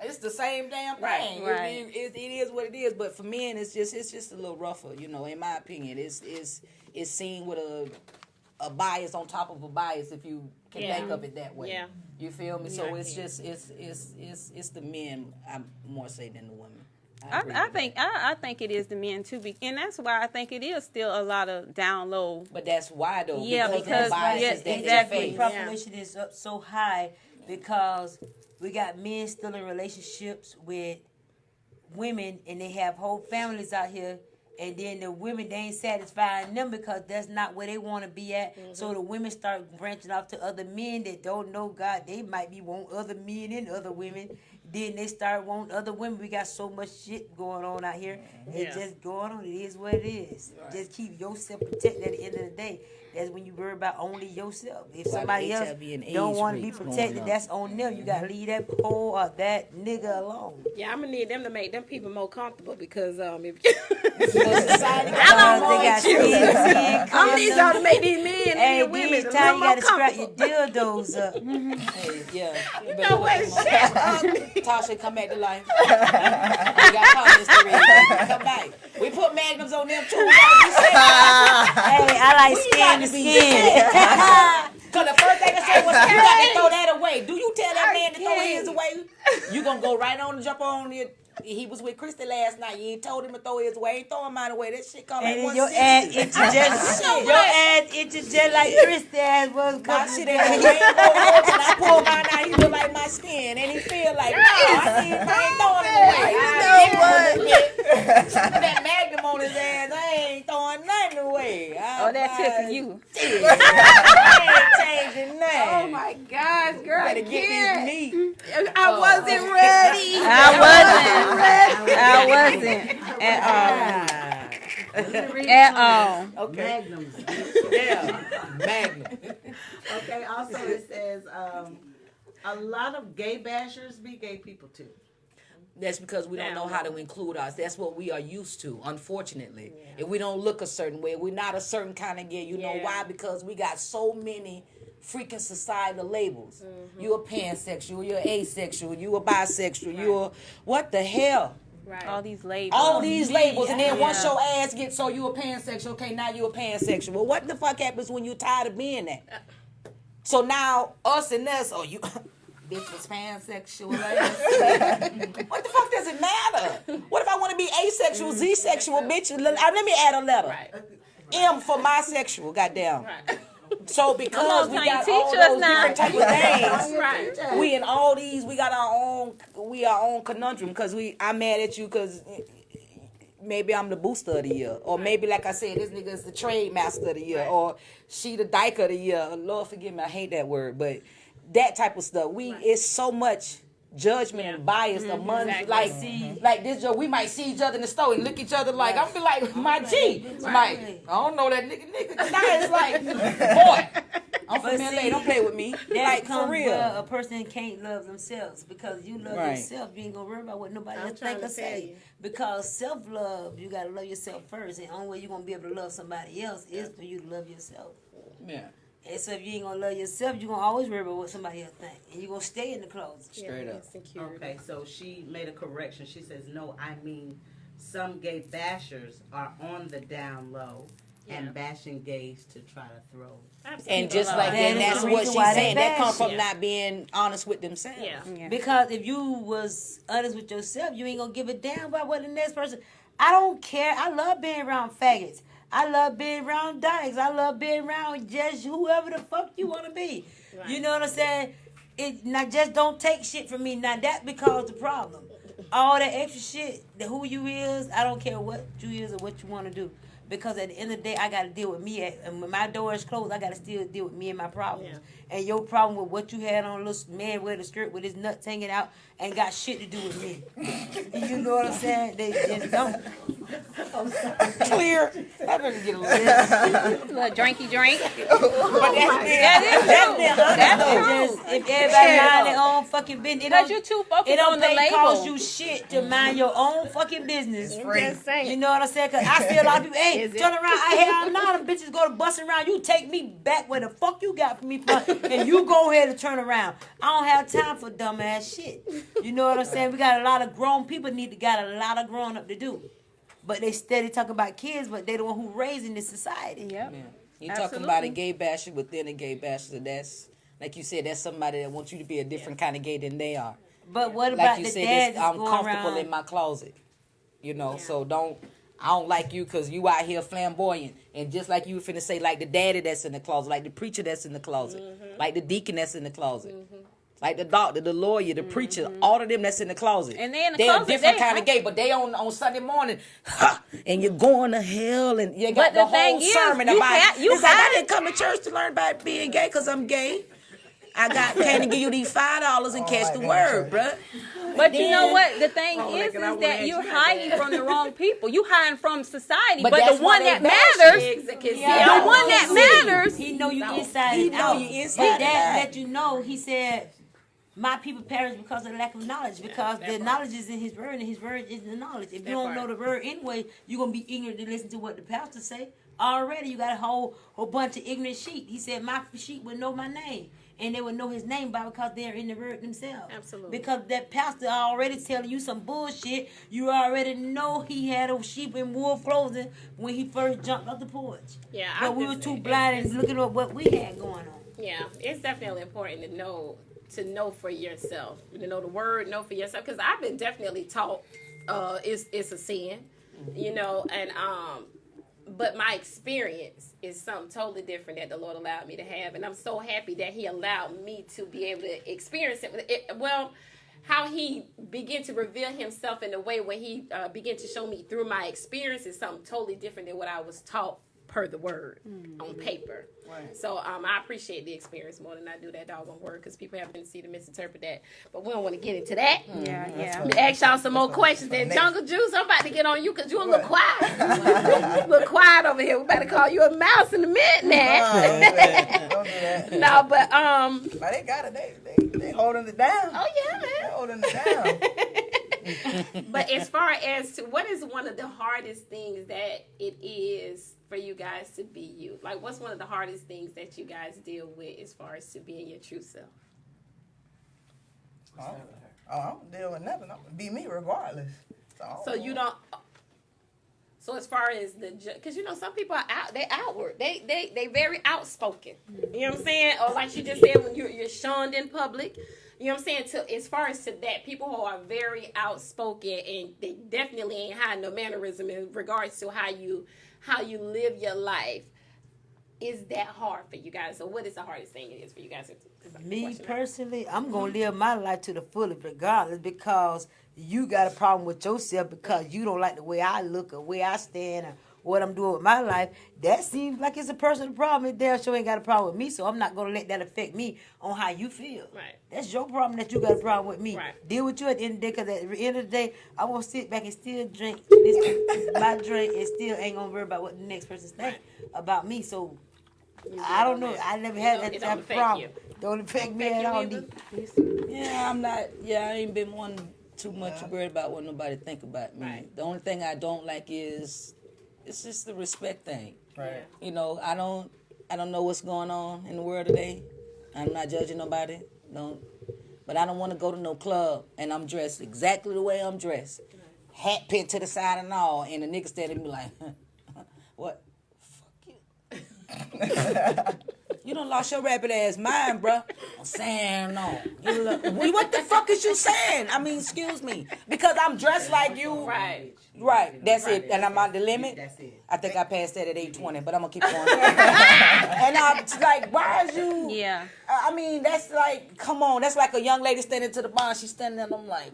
[SPEAKER 4] It's the same damn thing.
[SPEAKER 3] Right.
[SPEAKER 4] It is what it is. But for men, it's just a little rougher. In my opinion, it's seen with a bias on top of a bias, if you can think of it that way. Yeah. You feel me? So it's just it's the men, I more say, than the women.
[SPEAKER 3] I think it is the men too, and that's why I think it is still a lot of down low.
[SPEAKER 4] But that's why though.
[SPEAKER 3] Yeah, because
[SPEAKER 4] biases that
[SPEAKER 3] exactly.
[SPEAKER 6] The population is up so high because we got men still in relationships with women, and they have whole families out here. And then the women, they ain't satisfying them because that's not where they want to be at. Mm-hmm. So the women start branching off to other men that don't know God. They might be want other men and other women. Then they start wanting other women. We got so much shit going on out here. It's just going on. It is what it is. Right. Just keep yourself protected at the end of the day. That's when you worry about only yourself. If somebody else don't want to be protected, that's on them. You got to leave that pole or that nigga alone.
[SPEAKER 2] Yeah, I'm going to need them to make them people more comfortable because if
[SPEAKER 6] I don't want you.
[SPEAKER 2] I need y'all to make these men and these women
[SPEAKER 6] these times you got to scrap your dildos up.
[SPEAKER 4] Hey, yeah.
[SPEAKER 2] You know what? Shut up.
[SPEAKER 4] Tasha, come back to life. We got comments to read. Come back. We put magnums on them too. We gotta be safe.
[SPEAKER 6] Hey, I like skin to skin.
[SPEAKER 4] Because the first thing I said was, you got to throw that away. Do you tell that man to throw his away? You going to go right on and jump on it. He was with Christy last night. You ain't told him to throw his away. Ain't throw mine away. That shit come
[SPEAKER 6] And
[SPEAKER 4] like
[SPEAKER 6] your ass itches just like Christy ass was.
[SPEAKER 4] My shit ain't no rainbow roach, and I pull mine out. He look like my skin, and he feel like, no, I ain't throwing it away. That magnum on his ass, I ain't throwing nothing away.
[SPEAKER 3] That tip for you.
[SPEAKER 4] I ain't changing nothing.
[SPEAKER 2] Oh my gosh, girl.
[SPEAKER 4] Better get this meat.
[SPEAKER 2] I wasn't ready.
[SPEAKER 3] I wasn't at all.
[SPEAKER 4] Okay.
[SPEAKER 7] Magnums.
[SPEAKER 4] Yeah, magnum.
[SPEAKER 7] Okay, also it says, a lot of gay bashers be gay people too.
[SPEAKER 4] That's because we don't know how to include us. That's what we are used to, unfortunately. If we don't look a certain way, we're not a certain kind of gay. You know why? Because we got so many freaking societal labels. Mm-hmm. You're a pansexual, you're asexual, you're a bisexual, you're what the hell?
[SPEAKER 2] Right.
[SPEAKER 3] All these labels.
[SPEAKER 4] All these labels, and then once your ass gets so you a pansexual, okay, now you a pansexual. Well, what the fuck happens when you're tired of being that? So now us and us, you bitch was pansexual. What the fuck does it matter? What if I want to be asexual, Z-sexual, bitch? Let me add a letter.
[SPEAKER 2] Right.
[SPEAKER 4] M for my sexual, goddamn.
[SPEAKER 2] Right.
[SPEAKER 4] So because we
[SPEAKER 3] Tanya,
[SPEAKER 4] got
[SPEAKER 3] teach
[SPEAKER 4] all
[SPEAKER 3] us
[SPEAKER 4] those
[SPEAKER 3] now.
[SPEAKER 4] different type of things,
[SPEAKER 2] Right.
[SPEAKER 4] we in all these, we got our own conundrum. Because I'm mad at you because maybe I'm the booster of the year, or maybe like I said, this nigga is the trade master of the year, or she the dyker of the year. Lord forgive me, I hate that word, but that type of stuff. It's so much judgment and bias among like this. We might see each other in the store and look each other like I'm be like my G. Like I don't know that nigga. Now it's like boy, I'm from LA. Don't play with me. Like for real.
[SPEAKER 6] A person can't love themselves because you love yourself. You ain't gonna worry about what nobody else think or say. Because self-love, you gotta love yourself first, and the only way you're gonna be able to love somebody else is for you to love yourself.
[SPEAKER 4] Yeah.
[SPEAKER 6] And so if you ain't gonna love yourself, you're gonna always worry about what somebody else think, and you're gonna stay in the closet.
[SPEAKER 4] Straight up.
[SPEAKER 7] Okay, so she made a correction. She says, no, I mean some gay bashers are on the down low and bashing gays to try to throw.
[SPEAKER 4] And just like that, that's what she's saying. That comes from not being honest with themselves.
[SPEAKER 2] Yeah.
[SPEAKER 6] Because if you was honest with yourself, you ain't gonna give a damn about what the next person. I don't care. I love being around faggots. I love being around dykes. I love being around just whoever the fuck you want to be. Right. You know what I'm saying? It not just don't take shit from me. Now that becomes the problem. All that extra shit, who you is, I don't care what you is or what you want to do. Because at the end of the day, I got to deal with me. And when my door is closed, I got to still deal with me and my problems. Yeah. And your problem with what you had on, a little man wearing a skirt with his nuts hanging out, ain't got shit to do with me. You know what I'm saying? They just don't.
[SPEAKER 4] Clear. I better get a little
[SPEAKER 3] drinky drink.
[SPEAKER 4] But that's
[SPEAKER 6] true. If everybody mind their own fucking business,
[SPEAKER 3] because you're too focused on the label.
[SPEAKER 6] Cost you shit to mind your own fucking business. You know what I'm saying? Because I see a lot of people, hey, turn around. Hell no, them bitches go to busting around. You take me back where the fuck you got from me from, and you go ahead and turn around. I don't have time for dumbass shit. You know what I'm saying? We got a lot of grown people got a lot of growing up to do. But they steady talking about kids, but they the one who raising this society.
[SPEAKER 3] Yep.
[SPEAKER 4] Yeah. You're talking about a gay basher within a gay basher. That's, like you said, that's somebody that wants you to be a different kind of gay than they are.
[SPEAKER 6] But what about
[SPEAKER 4] like you
[SPEAKER 6] the
[SPEAKER 4] said,
[SPEAKER 6] dads
[SPEAKER 4] I'm
[SPEAKER 6] going
[SPEAKER 4] comfortable
[SPEAKER 6] around
[SPEAKER 4] in my closet. You know, so I don't like you because you out here flamboyant. And just like you were finna say, like the daddy that's in the closet, like the preacher that's in the closet, like the deacon that's in the closet. Like the doctor, the lawyer, the preacher, all of them that's in the closet.
[SPEAKER 3] And they in the
[SPEAKER 4] they're
[SPEAKER 3] closet,
[SPEAKER 4] a different kind of gay, but they on Sunday morning, and you're going to hell, and you got the whole sermon about it. It's like, I didn't come to church to learn about being gay because I'm gay. I came to give you these $5 and catch the word, bruh.
[SPEAKER 3] But you know what? The thing is that you're hiding from the wrong people. You hiding from society. But the one that matters, the one that matters,
[SPEAKER 6] he know you inside and out. But that let you know, he said, my people perish because of the lack of knowledge. Because the knowledge is in his word, and his word is the knowledge. If you don't know the word anyway, you're going to be ignorant to listen to what the pastor say. Already, you got a whole bunch of ignorant sheep. He said, my sheep would know my name. And they would know his name by because they're in the word themselves.
[SPEAKER 2] Absolutely. Because
[SPEAKER 6] that pastor already telling you some bullshit. You already know he had a sheep in wolf clothing when he first jumped off the porch. Yeah, but we were too blind and looking at what we had going on.
[SPEAKER 2] Yeah, it's definitely important to know for yourself. To know the word, know for yourself. Because I've been definitely taught it's a sin, you know, and but my experience is something totally different that the Lord allowed me to have. And I'm so happy that he allowed me to be able to experience it. Well, how he began to reveal himself in a way where he began to show me through my experience is something totally different than what I was taught per the word on paper. Right. So I appreciate the experience more than I do that doggone word because people have a tendency to misinterpret that. But we don't want to get into that.
[SPEAKER 3] Yeah.
[SPEAKER 2] Let me ask y'all some more questions. Then Jungle Juice, I'm about to get on you because you're a little quiet. A little quiet over here. We better call you a mouse in a minute now.
[SPEAKER 5] Don't do that.
[SPEAKER 2] No, but
[SPEAKER 5] But they got it. They holding it down.
[SPEAKER 2] Oh yeah, man.
[SPEAKER 5] They holding it down.
[SPEAKER 2] But as far as to what is one of the hardest things that it is for you guys to be you? Like, what's one of the hardest things that you guys deal with as far as to being your true self?
[SPEAKER 5] I don't deal with nothing. I'm gonna be me regardless.
[SPEAKER 2] So you don't. So as far as because you know some people are they outward, they very outspoken. You know what I'm saying? Or like she just said, when you're shunned in public. You know what I'm saying? As far as to that, people who are very outspoken and they definitely ain't hiding no mannerism in regards to how you live your life. is that hard for you guys? So what is the hardest thing it is for you guys?
[SPEAKER 6] Me personally, I'm gonna live my life to the fullest regardless, because you got a problem with yourself because you don't like the way I look or where I stand or what I'm doing with my life. That seems like it's a personal problem. It damn sure ain't got a problem with me, so I'm not gonna let that affect me on how you feel.
[SPEAKER 2] Right.
[SPEAKER 6] That's your problem that you got a problem with me.
[SPEAKER 2] Right.
[SPEAKER 6] Deal with you at the end of the day, because at the end of the day, I won't sit back and still drink my drink and still ain't gonna worry about what the next person's think about me. So I don't know. I never had that type of problem. Don't affect me at all.
[SPEAKER 4] Yeah, I'm not. Yeah, I ain't been one too much worried about what nobody think about me.
[SPEAKER 2] Right.
[SPEAKER 4] The only thing I don't like is it's just the respect thing.
[SPEAKER 5] Right.
[SPEAKER 4] You know, I don't know what's going on in the world today. I'm not judging nobody. But I don't want to go to no club and I'm dressed exactly the way I'm dressed, hat pinned to the side and all, and the nigga standing at me like, what? You done lost your rabbit ass mind, bruh. I'm saying no. What the fuck is you saying? I mean, excuse me. Because I'm dressed like you.
[SPEAKER 2] Right.
[SPEAKER 4] Right, that's it. And I'm on the limit. That's it. I think I passed that at 8:20, but I'm going to keep going. And I'm like, why is you?
[SPEAKER 3] Yeah.
[SPEAKER 4] I mean, that's like, come on. That's like a young lady standing to the bar. She's standing there and I'm like,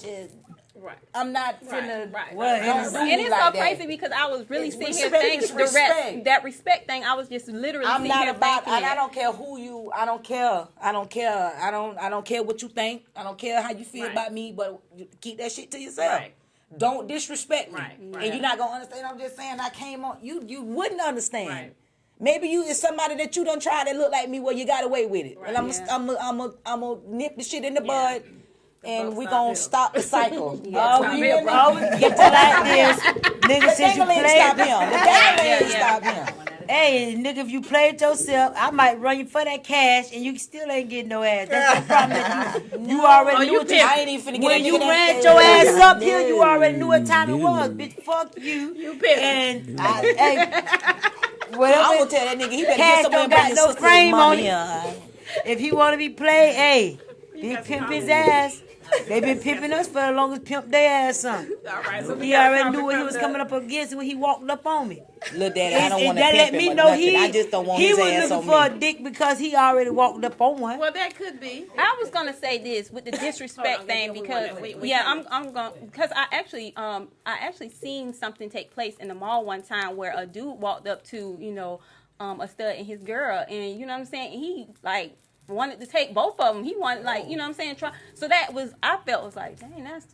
[SPEAKER 4] just...
[SPEAKER 2] Right.
[SPEAKER 4] I'm not finna.
[SPEAKER 2] Right.
[SPEAKER 6] Well,
[SPEAKER 3] And it's
[SPEAKER 4] like
[SPEAKER 3] so crazy
[SPEAKER 4] that.
[SPEAKER 3] because I was really sitting here
[SPEAKER 4] Respect
[SPEAKER 3] thinking
[SPEAKER 4] is respect.
[SPEAKER 3] that respect thing. I was just literally
[SPEAKER 4] I'm
[SPEAKER 3] sitting
[SPEAKER 4] not
[SPEAKER 3] here
[SPEAKER 4] about,
[SPEAKER 3] thinking
[SPEAKER 4] and I
[SPEAKER 3] that.
[SPEAKER 4] don't care who you. I don't care. I don't care what you think. I don't care how you feel
[SPEAKER 2] Right.
[SPEAKER 4] about me. But you keep that shit to yourself.
[SPEAKER 2] Right.
[SPEAKER 4] Don't disrespect me.
[SPEAKER 2] Right.
[SPEAKER 4] And you're not gonna understand. I'm just saying I came on. You wouldn't understand.
[SPEAKER 2] Right.
[SPEAKER 4] Maybe you is somebody that you done tried that look like me. Well, you got away with it.
[SPEAKER 2] Right.
[SPEAKER 4] And I'm gonna nip the shit in the
[SPEAKER 2] Yeah.
[SPEAKER 4] bud. And we gonna stop the cycle.
[SPEAKER 6] Always get to like this. Nigga, since you
[SPEAKER 4] Dang-a-ling
[SPEAKER 6] played
[SPEAKER 4] stop him. The dang-a-ling stop him.
[SPEAKER 6] Hey, nigga, if you played yourself, I might run you for that cash, and you still ain't getting no ass. That's the problem. That you already knew what you.
[SPEAKER 4] I ain't even finna get
[SPEAKER 6] When
[SPEAKER 4] that
[SPEAKER 6] you
[SPEAKER 4] nigga
[SPEAKER 6] ran
[SPEAKER 4] that-
[SPEAKER 6] your ass up here, you already knew what time it was. Bitch, fuck you.
[SPEAKER 2] You pissed.
[SPEAKER 6] And whatever.
[SPEAKER 4] I'm gonna tell that nigga he better
[SPEAKER 6] Cash
[SPEAKER 4] get somewhere
[SPEAKER 6] don't got
[SPEAKER 4] and
[SPEAKER 6] no
[SPEAKER 4] bring his
[SPEAKER 6] frame on
[SPEAKER 4] money.
[SPEAKER 6] it. If he want to be played, hey, big
[SPEAKER 2] got
[SPEAKER 6] pimp
[SPEAKER 2] some
[SPEAKER 6] his ass. They been pimping us for the longest, pimp their ass son.
[SPEAKER 2] All right. So we
[SPEAKER 6] He
[SPEAKER 2] got a
[SPEAKER 6] already
[SPEAKER 2] comment
[SPEAKER 6] knew what he
[SPEAKER 2] from
[SPEAKER 6] was
[SPEAKER 2] the-
[SPEAKER 6] coming up against when he walked up on me.
[SPEAKER 4] Look, Daddy, I don't
[SPEAKER 6] And
[SPEAKER 4] want to
[SPEAKER 6] that
[SPEAKER 4] pimp
[SPEAKER 6] let me
[SPEAKER 4] him or
[SPEAKER 6] know
[SPEAKER 4] nothing. I just don't want
[SPEAKER 6] he
[SPEAKER 4] his
[SPEAKER 6] was
[SPEAKER 4] ass
[SPEAKER 6] looking
[SPEAKER 4] on
[SPEAKER 6] for a
[SPEAKER 4] me.
[SPEAKER 6] dick because he already walked up on one.
[SPEAKER 2] Well, that could be.
[SPEAKER 3] I was gonna say this with the disrespect
[SPEAKER 2] Hold on,
[SPEAKER 3] thing
[SPEAKER 2] we
[SPEAKER 3] because
[SPEAKER 2] wanna- we
[SPEAKER 3] yeah,
[SPEAKER 2] coming.
[SPEAKER 3] I'm going because I actually seen something take place in the mall one time where a dude walked up to a stud and his girl, and you know what I'm saying, he like wanted to take both of them. He wanted try. So that was I felt was like, dang, that's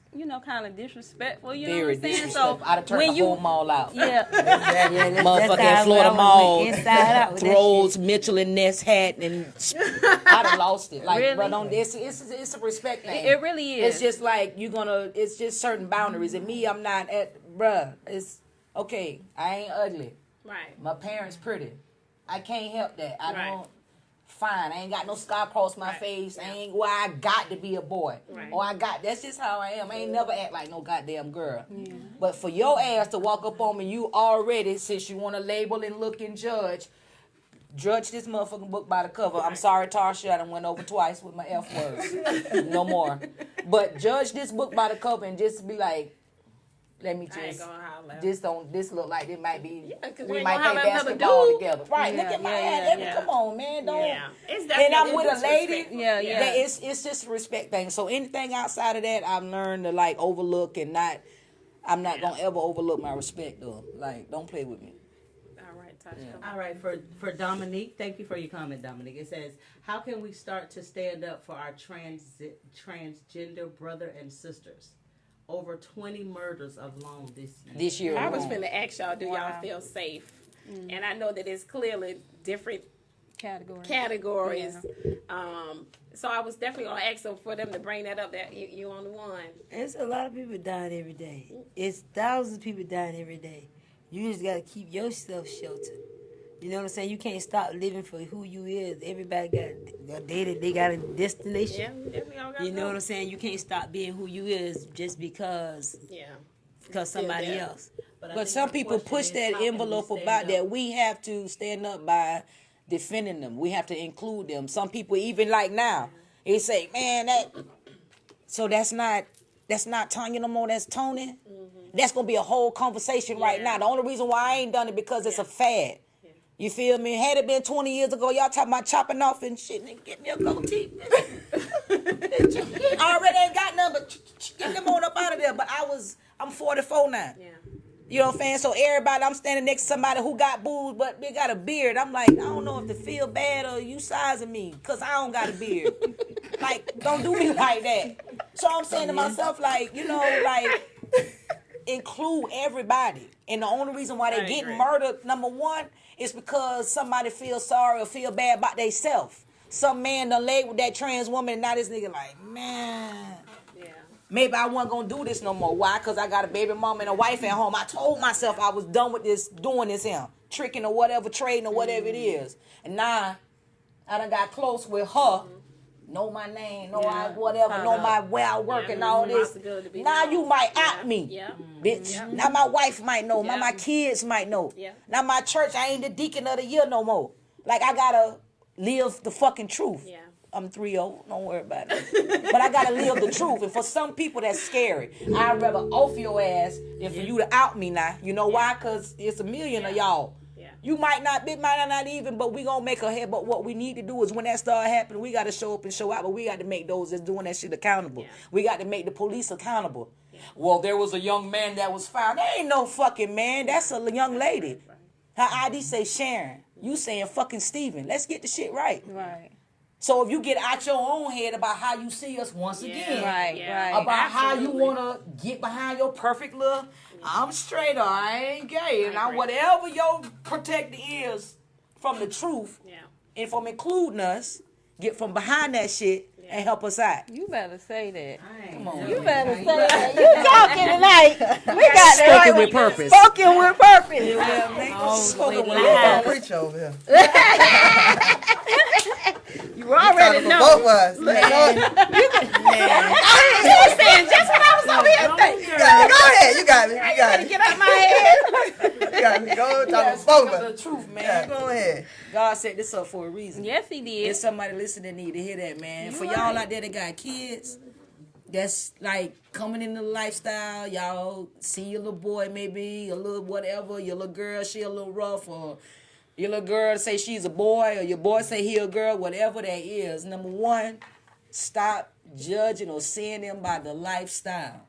[SPEAKER 3] kind of disrespectful. You know
[SPEAKER 4] Very
[SPEAKER 3] what I'm saying?
[SPEAKER 4] disrespectful.
[SPEAKER 3] So
[SPEAKER 4] I'd have turned the whole mall out.
[SPEAKER 3] yeah,
[SPEAKER 4] Motherfucking Florida Mall
[SPEAKER 6] Inside out with that
[SPEAKER 4] throws Mitchell and Ness hat and I'd have lost it. Like,
[SPEAKER 3] Really?
[SPEAKER 4] bro, don't it's a respect thing.
[SPEAKER 3] it really is.
[SPEAKER 4] It's just like it's just certain boundaries. And me, I'm not bruh. It's okay. I ain't ugly.
[SPEAKER 2] Right.
[SPEAKER 4] My parents pretty. I can't help that. I
[SPEAKER 2] Right.
[SPEAKER 4] don't. Fine, I ain't got no scar across my face. I ain't where I got to be a boy.
[SPEAKER 2] Right.
[SPEAKER 4] Or that's just how I am. I ain't never act like no goddamn girl. Yeah. But for your ass to walk up on me, you already, since you want to label and look and judge this motherfucking book by the cover. I'm sorry, Tarsha, I done went over twice with my F words. No more. But judge this book by the cover and just be like, let me
[SPEAKER 2] I ain't
[SPEAKER 4] just,
[SPEAKER 2] gonna holler.
[SPEAKER 4] this look like it might be,
[SPEAKER 2] 'cause
[SPEAKER 4] we
[SPEAKER 2] you
[SPEAKER 4] might
[SPEAKER 2] ain't
[SPEAKER 4] play
[SPEAKER 2] gonna holler at another
[SPEAKER 4] basketball
[SPEAKER 2] dude.
[SPEAKER 4] together. Right, look at my ass. Come on, man. Don't.
[SPEAKER 2] Yeah. It's
[SPEAKER 4] And
[SPEAKER 2] definitely
[SPEAKER 4] I'm with a lady.
[SPEAKER 2] disrespectful.
[SPEAKER 3] Yeah.
[SPEAKER 4] That it's just a respect thing. So anything outside of that, I've learned to like overlook and not. I'm not gonna ever overlook my respect though. Like, don't play with me.
[SPEAKER 2] All right, Tasha.
[SPEAKER 7] All right, for Dominique, thank you for your comment, Dominique. It says, how can we start to stand up for our transgender brother and sisters? Over 20 murders alone this year.
[SPEAKER 2] I was
[SPEAKER 4] alone.
[SPEAKER 2] finna ask y'all, do y'all feel safe? And I know that it's clearly different categories. So I was definitely gonna ask them for them to bring that up. That you on the one.
[SPEAKER 6] It's a lot of people dying every day. It's thousands of people dying every day. You just gotta keep yourself sheltered. You know what I'm saying? You can't stop living for who you is. Everybody got a day that they got a destination.
[SPEAKER 2] Yeah, we all got
[SPEAKER 6] You know what I'm saying? You can't stop being who you is just because somebody
[SPEAKER 2] there.
[SPEAKER 6] else.
[SPEAKER 4] But some people push that envelope about that. We have to stand up by defending them. We have to include them. Some people, even like now, they say, "Man, so that's not Tonya no more. That's Tony." That's gonna be a whole conversation right now. The only reason why I ain't done it because it's a fad. You feel me? Had it been 20 years ago, y'all talking about chopping off and shit, nigga, get me a goatee. I already ain't got nothing, but get them on up out of there. But I'm 44 now.
[SPEAKER 2] Yeah.
[SPEAKER 4] You know what I'm saying? So everybody, I'm standing next to somebody who got boobs, but they got a beard. I'm like, I don't know if they feel bad or you sizing me, because I don't got a beard. Like, don't do me like that. So I'm saying to myself, like, you know, like, include everybody. And the only reason why they getting murdered, number one, is because somebody feels sorry or feel bad about themselves. Some man done laid with that trans woman, and now this nigga like, man. Maybe I wasn't going to do this no more. Why? Because I got a baby mama and a wife at home. I told myself I was done with this, doing this here. Tricking or whatever, trading or whatever it is. And now, I done got close with her. Know my name, know whatever, know my where I work and all this. Now you might out me, bitch. Now my wife might know. Now my kids might know. Now my church, I ain't the deacon of the year no more. Like, I got to live the fucking truth. I'm 3-0, don't worry about it. But I gotta live the truth. And for some people, that's scary. I'd rather off your ass than for you to out me now. You know why? Because it's a million of y'all. You might not be, might not even, but we gonna make a head. But what we need to do is when that start happening, we gotta show up and show out. But we got to make those that's doing that shit accountable. We got to make the police accountable. Well, there was a young man that was found. There ain't no fucking man. That's a young lady. Her ID say Sharon. You saying fucking Steven. Let's get the shit right.
[SPEAKER 3] Right.
[SPEAKER 4] So if you get out your own head about how you see us once again,
[SPEAKER 3] right,
[SPEAKER 4] about how you want to get behind your perfect little, I'm straight or I ain't gay, and I whatever your protector is from the truth, and from including us, get from behind that shit and help us out.
[SPEAKER 3] You better say that.
[SPEAKER 4] Come on,
[SPEAKER 3] you better say that. You talking tonight? We got that.
[SPEAKER 4] Spoken with purpose.
[SPEAKER 3] Spoken with purpose.
[SPEAKER 4] Spoken with purpose.
[SPEAKER 5] Preach over here.
[SPEAKER 2] You already know.
[SPEAKER 5] Both of us.
[SPEAKER 2] You were saying just what I was over here thinking.
[SPEAKER 5] Go ahead. You got me. You got me.
[SPEAKER 2] Get out my head.
[SPEAKER 5] You got me. Go talk to both of us.
[SPEAKER 4] The truth, man.
[SPEAKER 5] Yeah, go ahead.
[SPEAKER 4] God set this up for a reason.
[SPEAKER 3] Yes, he did.
[SPEAKER 4] There's somebody listening need to hear that, man. For y'all out there that got kids, that's like coming into the lifestyle. Y'all see your little boy, maybe a little whatever. Your little girl, she a little rough, or your little girl say she's a boy, or your boy say he a girl. Whatever that is, number one, stop judging or seeing them by the lifestyle.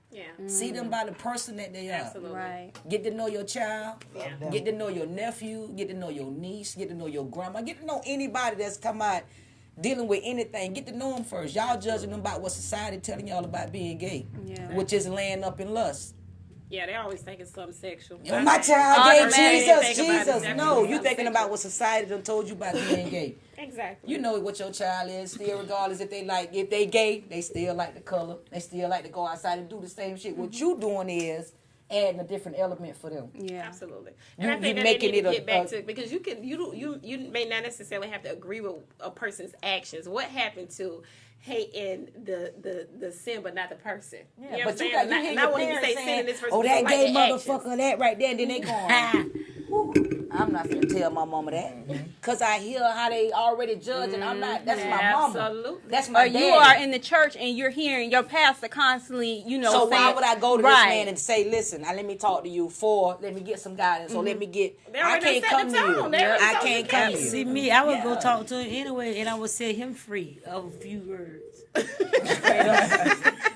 [SPEAKER 4] See them by the person that they are.
[SPEAKER 2] Absolutely.
[SPEAKER 3] Right.
[SPEAKER 4] Get to know your child. Get to know your nephew. Get to know your niece. Get to know your grandma. Get to know anybody that's come out dealing with anything. Get to know them first. Y'all judging them about what society telling y'all about being gay, which is laying up in lust.
[SPEAKER 2] Yeah, they always think it's something sexual.
[SPEAKER 4] Oh, my child gay, Jesus. No, you thinking
[SPEAKER 2] sexual.
[SPEAKER 4] about what society done told you about being gay.
[SPEAKER 2] Exactly.
[SPEAKER 4] You know what your child is, still regardless if they gay, they still like the color. They still like to go outside and do the same shit. What you doing is adding a different element for them.
[SPEAKER 3] Yeah,
[SPEAKER 2] absolutely.
[SPEAKER 4] You-
[SPEAKER 2] And I think
[SPEAKER 4] you
[SPEAKER 2] that
[SPEAKER 4] making
[SPEAKER 2] they need
[SPEAKER 4] it
[SPEAKER 2] to
[SPEAKER 4] a-
[SPEAKER 2] get back to, because you may not necessarily have to agree with a person's actions. What happened to hating the sin but not the person?
[SPEAKER 4] Yeah,
[SPEAKER 2] you know
[SPEAKER 4] but
[SPEAKER 2] what I'm
[SPEAKER 4] you
[SPEAKER 2] saying?
[SPEAKER 4] got you
[SPEAKER 2] Not when you
[SPEAKER 4] parents
[SPEAKER 2] say
[SPEAKER 4] saying,
[SPEAKER 2] sin in this person.
[SPEAKER 4] oh, that
[SPEAKER 2] like
[SPEAKER 4] gay
[SPEAKER 2] their actions.
[SPEAKER 4] motherfucker, that right there, and then they going, I'm not finna tell my mama that, because I hear how they already judge, and I'm not, that's my mama.
[SPEAKER 2] Absolutely.
[SPEAKER 4] That's my
[SPEAKER 3] Or
[SPEAKER 4] daddy.
[SPEAKER 3] you are in the church and you're hearing your pastor constantly,
[SPEAKER 4] So why
[SPEAKER 3] saying,
[SPEAKER 4] would I go to this
[SPEAKER 3] right.
[SPEAKER 4] man and say, listen, let me talk to you, let me get some guidance, or let me get,
[SPEAKER 2] They
[SPEAKER 4] I
[SPEAKER 2] already
[SPEAKER 4] can't
[SPEAKER 2] set
[SPEAKER 4] come
[SPEAKER 2] the
[SPEAKER 4] to you.
[SPEAKER 2] tone. They already
[SPEAKER 4] I
[SPEAKER 2] told you
[SPEAKER 4] can't come to
[SPEAKER 2] can't.
[SPEAKER 4] you.
[SPEAKER 6] See me, I would go talk to him anyway, and I would set him free of a few words.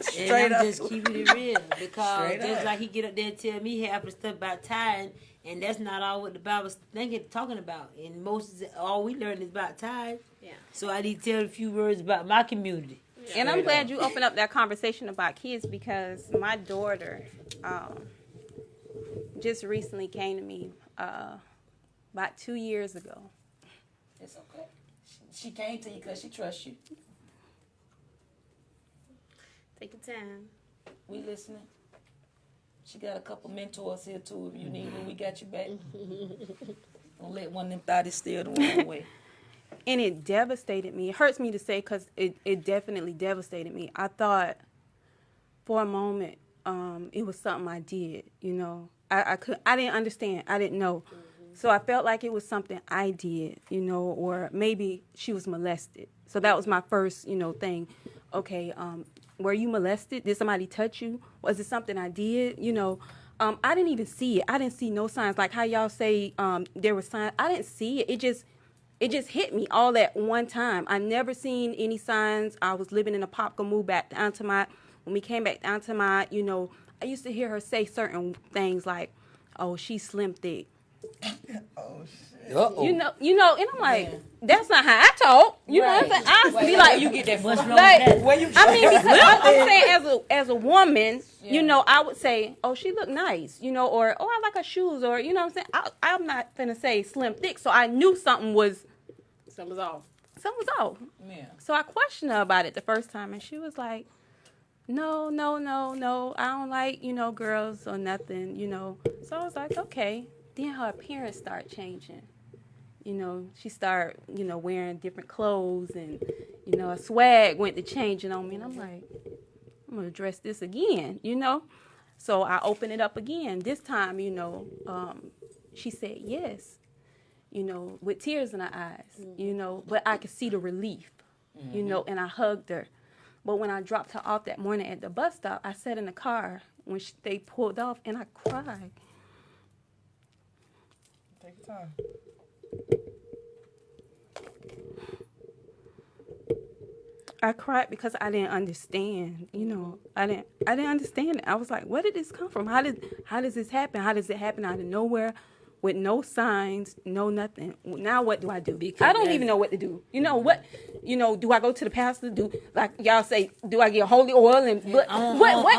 [SPEAKER 4] Straight
[SPEAKER 6] and I'm
[SPEAKER 4] up.
[SPEAKER 6] just keeping it real, because
[SPEAKER 4] Straight
[SPEAKER 6] just
[SPEAKER 4] up.
[SPEAKER 6] like he get up there and tell me half the stuff about tithing, and that's not all what the Bible's talking about. And most all we learn is about tithe.
[SPEAKER 2] Yeah.
[SPEAKER 6] So I need to tell a few words about my community.
[SPEAKER 3] And I'm glad you opened up that conversation about kids, because my daughter just recently came to me about 2 years ago.
[SPEAKER 4] It's okay. She came to you because she trusts you.
[SPEAKER 2] Take your time.
[SPEAKER 4] We listening. She got a couple mentors here too. If you need them, we got you back. Don't let one of them thotties steal the wrong way.
[SPEAKER 3] And it devastated me. It hurts me to say, because it definitely devastated me. I thought for a moment it was something I did, I didn't understand. I didn't know. So I felt like it was something I did, or maybe she was molested. So that was my first, thing. Okay, were you molested? Did somebody touch you? Was it something I did? I didn't even see it. I didn't see no signs. Like how y'all say there were signs. I didn't see it. It just hit me all at one time. I never seen any signs. I was living in a Popka, moved back down to my, when we came back down to my, I used to hear her say certain things like, oh, she's slim thick.
[SPEAKER 5] Oh, shit.
[SPEAKER 4] Uh-oh.
[SPEAKER 3] And I'm like, that's not how I talk. You know what I'm saying? I be like,
[SPEAKER 4] you get that
[SPEAKER 6] What's
[SPEAKER 4] from?
[SPEAKER 6] wrong with that?
[SPEAKER 4] Where you
[SPEAKER 3] I mean, because I'm saying as a woman, I would say, oh, she look nice, or oh, I like her shoes, or you know what I'm saying. I'm not gonna say slim thick, so I knew something was
[SPEAKER 2] off.
[SPEAKER 3] Something was off.
[SPEAKER 4] Yeah.
[SPEAKER 3] So I questioned her about it the first time, and she was like, no, I don't like girls or nothing, So I was like, okay. Then her appearance started changing. She started, wearing different clothes, and, her swag went to changing on me. And I'm like, I'm going to dress this again, So I opened it up again. This time, she said yes, with tears in her eyes, but I could see the relief, and I hugged her. But when I dropped her off that morning at the bus stop, I sat in the car when they pulled off, and I cried.
[SPEAKER 5] Take your time.
[SPEAKER 3] I cried because I didn't understand. I didn't understand it. I was like, where did this come from? How does this happen? How does it happen out of nowhere, with no signs, no nothing? Now what do I do? I don't even know what to do. Do I go to the pastor? Do, like y'all say, do I get holy oil and what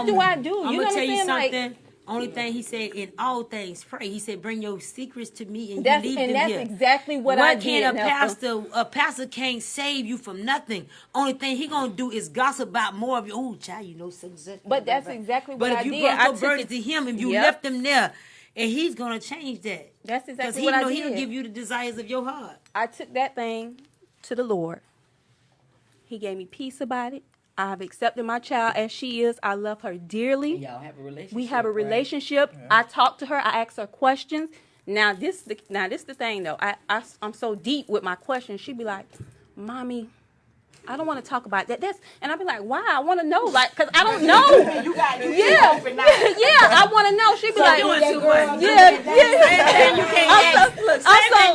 [SPEAKER 3] do I do?
[SPEAKER 6] I'm
[SPEAKER 3] You know
[SPEAKER 6] gonna
[SPEAKER 3] what
[SPEAKER 6] tell
[SPEAKER 3] I'm
[SPEAKER 6] you
[SPEAKER 3] saying?
[SPEAKER 6] something. Only thing he said, in all things, pray. He said, bring your secrets to me and
[SPEAKER 3] That's
[SPEAKER 6] you leave them
[SPEAKER 3] that's
[SPEAKER 6] here.
[SPEAKER 3] exactly what I did.
[SPEAKER 6] Can't a pastor can't save you from nothing. Only thing he gonna do is gossip about more of you. Oh, child, such.
[SPEAKER 3] But that's exactly what I did.
[SPEAKER 6] But if you brought your burden to him and you left them there, and he's gonna change that.
[SPEAKER 3] That's exactly
[SPEAKER 6] he
[SPEAKER 3] what I
[SPEAKER 6] know
[SPEAKER 3] did.
[SPEAKER 6] he'll give you the desires of your heart.
[SPEAKER 3] I took that thing to the Lord. He gave me peace about it. I've accepted my child as she is. I love her dearly.
[SPEAKER 4] Y'all have a relationship.
[SPEAKER 3] We have a relationship.
[SPEAKER 5] Right? Yeah.
[SPEAKER 3] I talk to her. I ask her questions. Now this the thing though. I'm so deep with my questions. She be like, "Mommy, I don't want to talk about that." And I be like, "Why? I want to know, cause I don't know."
[SPEAKER 4] You got to
[SPEAKER 3] Yeah, I want to know. She be like,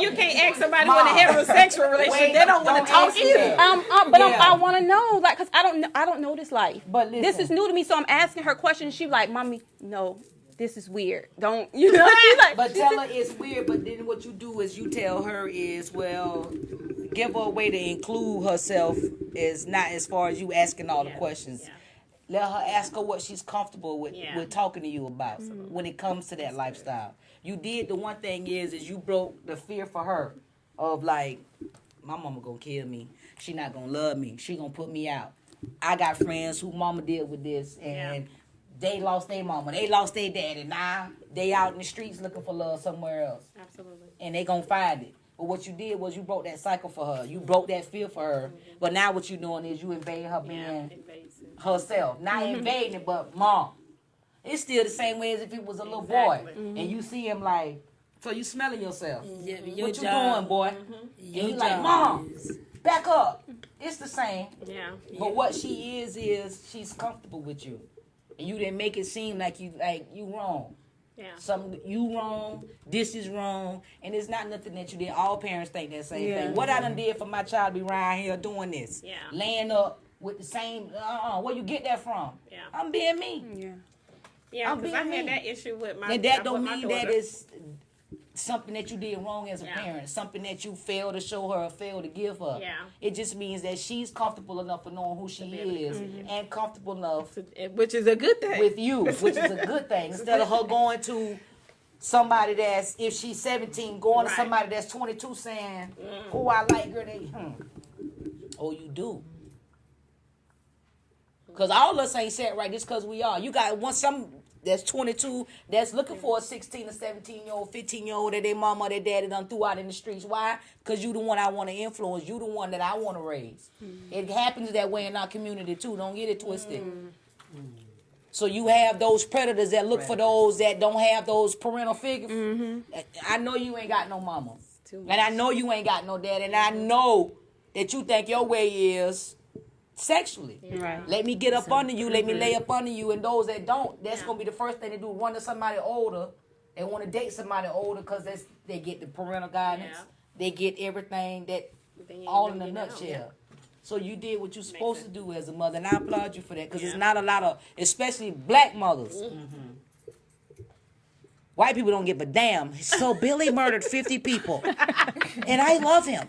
[SPEAKER 2] You can't ask somebody with a heterosexual relationship. They don't want to talk either.
[SPEAKER 3] I want to know, cause I don't know this life.
[SPEAKER 4] But
[SPEAKER 3] this
[SPEAKER 4] listen.
[SPEAKER 3] is new to me, so I'm asking her questions. She like, "Mommy, no, this is weird. Don't." She's like,
[SPEAKER 4] but tell her it's weird. But then what you do is you tell her is, well, give her a way to include herself, is not as far as you asking all the questions.
[SPEAKER 2] Yeah.
[SPEAKER 4] Let her ask her what she's comfortable with talking to you about when it comes to that lifestyle. You did the one thing is you broke the fear for her of like, my mama gonna kill me. She not gonna love me. She gonna put me out. I got friends who mama dealt with this and they lost their mama. They lost their daddy. Now they out in the streets looking for love somewhere else.
[SPEAKER 2] Absolutely.
[SPEAKER 4] And they gonna find it. But what you did was you broke that cycle for her. You broke that fear for her. But now what you doing is you invading her being herself. Not invading it, but mom. It's still the same way as if he was a little boy. And you see him like, so you smelling yourself.
[SPEAKER 6] Yeah,
[SPEAKER 4] What you doing, boy? And he like, Mom, back up. It's the same.
[SPEAKER 2] Yeah.
[SPEAKER 4] But what she is she's comfortable with you. And you didn't make it seem like you wrong.
[SPEAKER 2] Yeah.
[SPEAKER 4] You wrong, this is wrong, and it's not nothing that you did. All parents think that same thing. What I done did for my child to be around here doing this.
[SPEAKER 2] Yeah.
[SPEAKER 4] Laying up with the same, where you get that from?
[SPEAKER 2] Yeah.
[SPEAKER 4] I'm being me.
[SPEAKER 3] yeah.
[SPEAKER 2] Yeah,
[SPEAKER 4] I'm
[SPEAKER 2] because I
[SPEAKER 4] being
[SPEAKER 2] had
[SPEAKER 4] me.
[SPEAKER 2] that issue with my
[SPEAKER 4] And that
[SPEAKER 2] with
[SPEAKER 4] don't
[SPEAKER 2] my
[SPEAKER 4] mean
[SPEAKER 2] daughter.
[SPEAKER 4] that it's something that you did wrong as a
[SPEAKER 2] Yeah.
[SPEAKER 4] parent, something that you failed to show her or failed to give her.
[SPEAKER 2] Yeah.
[SPEAKER 4] It just means that she's comfortable enough for knowing who she is and comfortable enough
[SPEAKER 2] Which is a good thing.
[SPEAKER 4] with you, which is a good thing. Instead of her going to somebody that's, if she's 17, going to
[SPEAKER 2] Right.
[SPEAKER 4] somebody that's 22 saying, oh, I like her. Oh, you do. Because all of us ain't set right just because we are. You got some that's 22 that's looking for a 16 or 17-year-old, 15-year-old that their mama or their daddy done threw out in the streets. Why? Because you the one I want to influence. You the one that I want to raise. It happens that way in our community too. Don't get it twisted. So you have those predators that look for those that don't have those parental figures. I know you ain't got no mama. And I know you ain't got no daddy. And I know that you think your way is sexually.
[SPEAKER 3] Right.
[SPEAKER 4] Let me get up under you. Let me lay up under you. And those that don't, that's gonna be the first thing they do. Run to somebody older. They want to date somebody older because they get the parental guidance.
[SPEAKER 2] Yeah.
[SPEAKER 4] They get everything that all in a nutshell. So you did what you're supposed to do as a mother, and I applaud you for that because it's not a lot of, especially black mothers. White people don't give a damn. So Billy murdered 50 people, and I love him.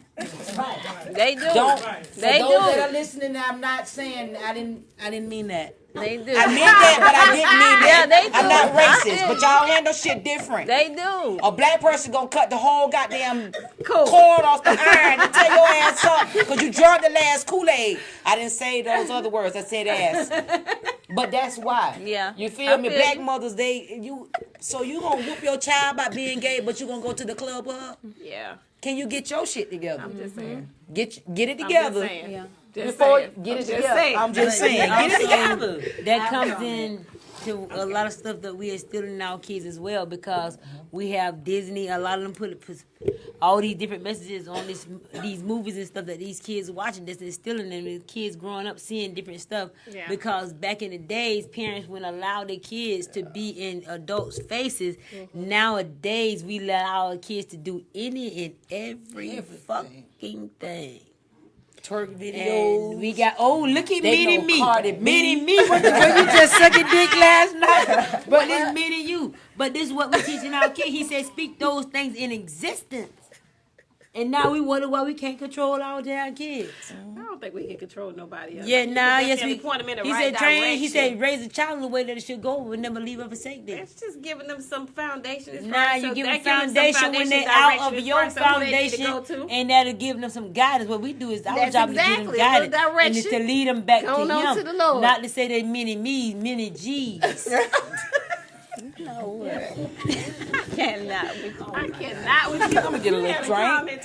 [SPEAKER 3] They do.
[SPEAKER 4] Don't.
[SPEAKER 3] They
[SPEAKER 4] For those
[SPEAKER 3] do.
[SPEAKER 4] that are listening, I'm not saying I didn't mean that.
[SPEAKER 3] They do.
[SPEAKER 4] I meant that, but I didn't mean that.
[SPEAKER 3] Yeah, they do.
[SPEAKER 4] I'm not racist, but y'all handle shit different.
[SPEAKER 3] They do.
[SPEAKER 4] A black person gonna cut the whole goddamn cord off the iron and tear your ass up because you drunk the last Kool-Aid. I didn't say those other words. I said ass. But that's why.
[SPEAKER 3] Yeah.
[SPEAKER 4] You feel me?
[SPEAKER 3] feel
[SPEAKER 4] Black
[SPEAKER 3] you.
[SPEAKER 4] mothers, so you gonna whoop your child by being gay, but you gonna go to the club with her?
[SPEAKER 2] Yeah.
[SPEAKER 4] Can you get your shit together?
[SPEAKER 2] I'm just saying.
[SPEAKER 4] Get it
[SPEAKER 2] I'm
[SPEAKER 4] together.
[SPEAKER 2] just saying.
[SPEAKER 3] Yeah.
[SPEAKER 2] Just
[SPEAKER 4] Before
[SPEAKER 2] saying.
[SPEAKER 4] get it
[SPEAKER 2] I'm just
[SPEAKER 4] together.
[SPEAKER 2] saying.
[SPEAKER 4] I'm just saying. Get it together.
[SPEAKER 6] That comes in to a lot of stuff that we instilling in our kids as well, because we have Disney. A lot of them put all these different messages on these movies and stuff that these kids are watching. That's instilling them. The kids growing up seeing different stuff.
[SPEAKER 2] Yeah.
[SPEAKER 6] Because back in the days, parents wouldn't allow their kids to be in adults' faces. Nowadays, we allow our kids to do any and every fucking thing.
[SPEAKER 4] Twerk videos.
[SPEAKER 6] And we got look at
[SPEAKER 4] They
[SPEAKER 6] Mini
[SPEAKER 4] know
[SPEAKER 6] Me.
[SPEAKER 4] Cardi B.
[SPEAKER 6] Mini Me, what you just sucking dick last night? But this Mini You. But this is what we're teaching our kids. He said, speak those things in existence. And now we wonder why we can't control our damn kids.
[SPEAKER 2] I don't think we can control nobody else.
[SPEAKER 6] Yeah, nah, yes,
[SPEAKER 2] we
[SPEAKER 6] we.
[SPEAKER 2] point them in the
[SPEAKER 6] He
[SPEAKER 2] right
[SPEAKER 6] said train.
[SPEAKER 2] direction.
[SPEAKER 6] He said raise a child in the way that it should go. We'll never leave or forsake them.
[SPEAKER 2] It's just giving them some foundation. It's
[SPEAKER 6] Nah,
[SPEAKER 2] right.
[SPEAKER 6] you
[SPEAKER 2] So
[SPEAKER 6] give
[SPEAKER 2] that
[SPEAKER 6] them
[SPEAKER 2] gives them
[SPEAKER 6] foundation when they
[SPEAKER 2] foundation,
[SPEAKER 6] out
[SPEAKER 2] direction
[SPEAKER 6] of
[SPEAKER 2] is
[SPEAKER 6] your
[SPEAKER 2] first of who they need to
[SPEAKER 6] foundation,
[SPEAKER 2] go to.
[SPEAKER 6] and that'll give them some guidance. What we do is our
[SPEAKER 2] That's
[SPEAKER 6] job is to give
[SPEAKER 2] exactly
[SPEAKER 6] them guidance,
[SPEAKER 2] the direction.
[SPEAKER 6] and it's to lead them back
[SPEAKER 2] Going
[SPEAKER 6] to
[SPEAKER 2] on
[SPEAKER 6] Him,
[SPEAKER 2] to the Lord.
[SPEAKER 6] not to say they mini me, mini G's.
[SPEAKER 3] Cannot.
[SPEAKER 2] I cannot with you. I'm
[SPEAKER 4] gonna get a little drink.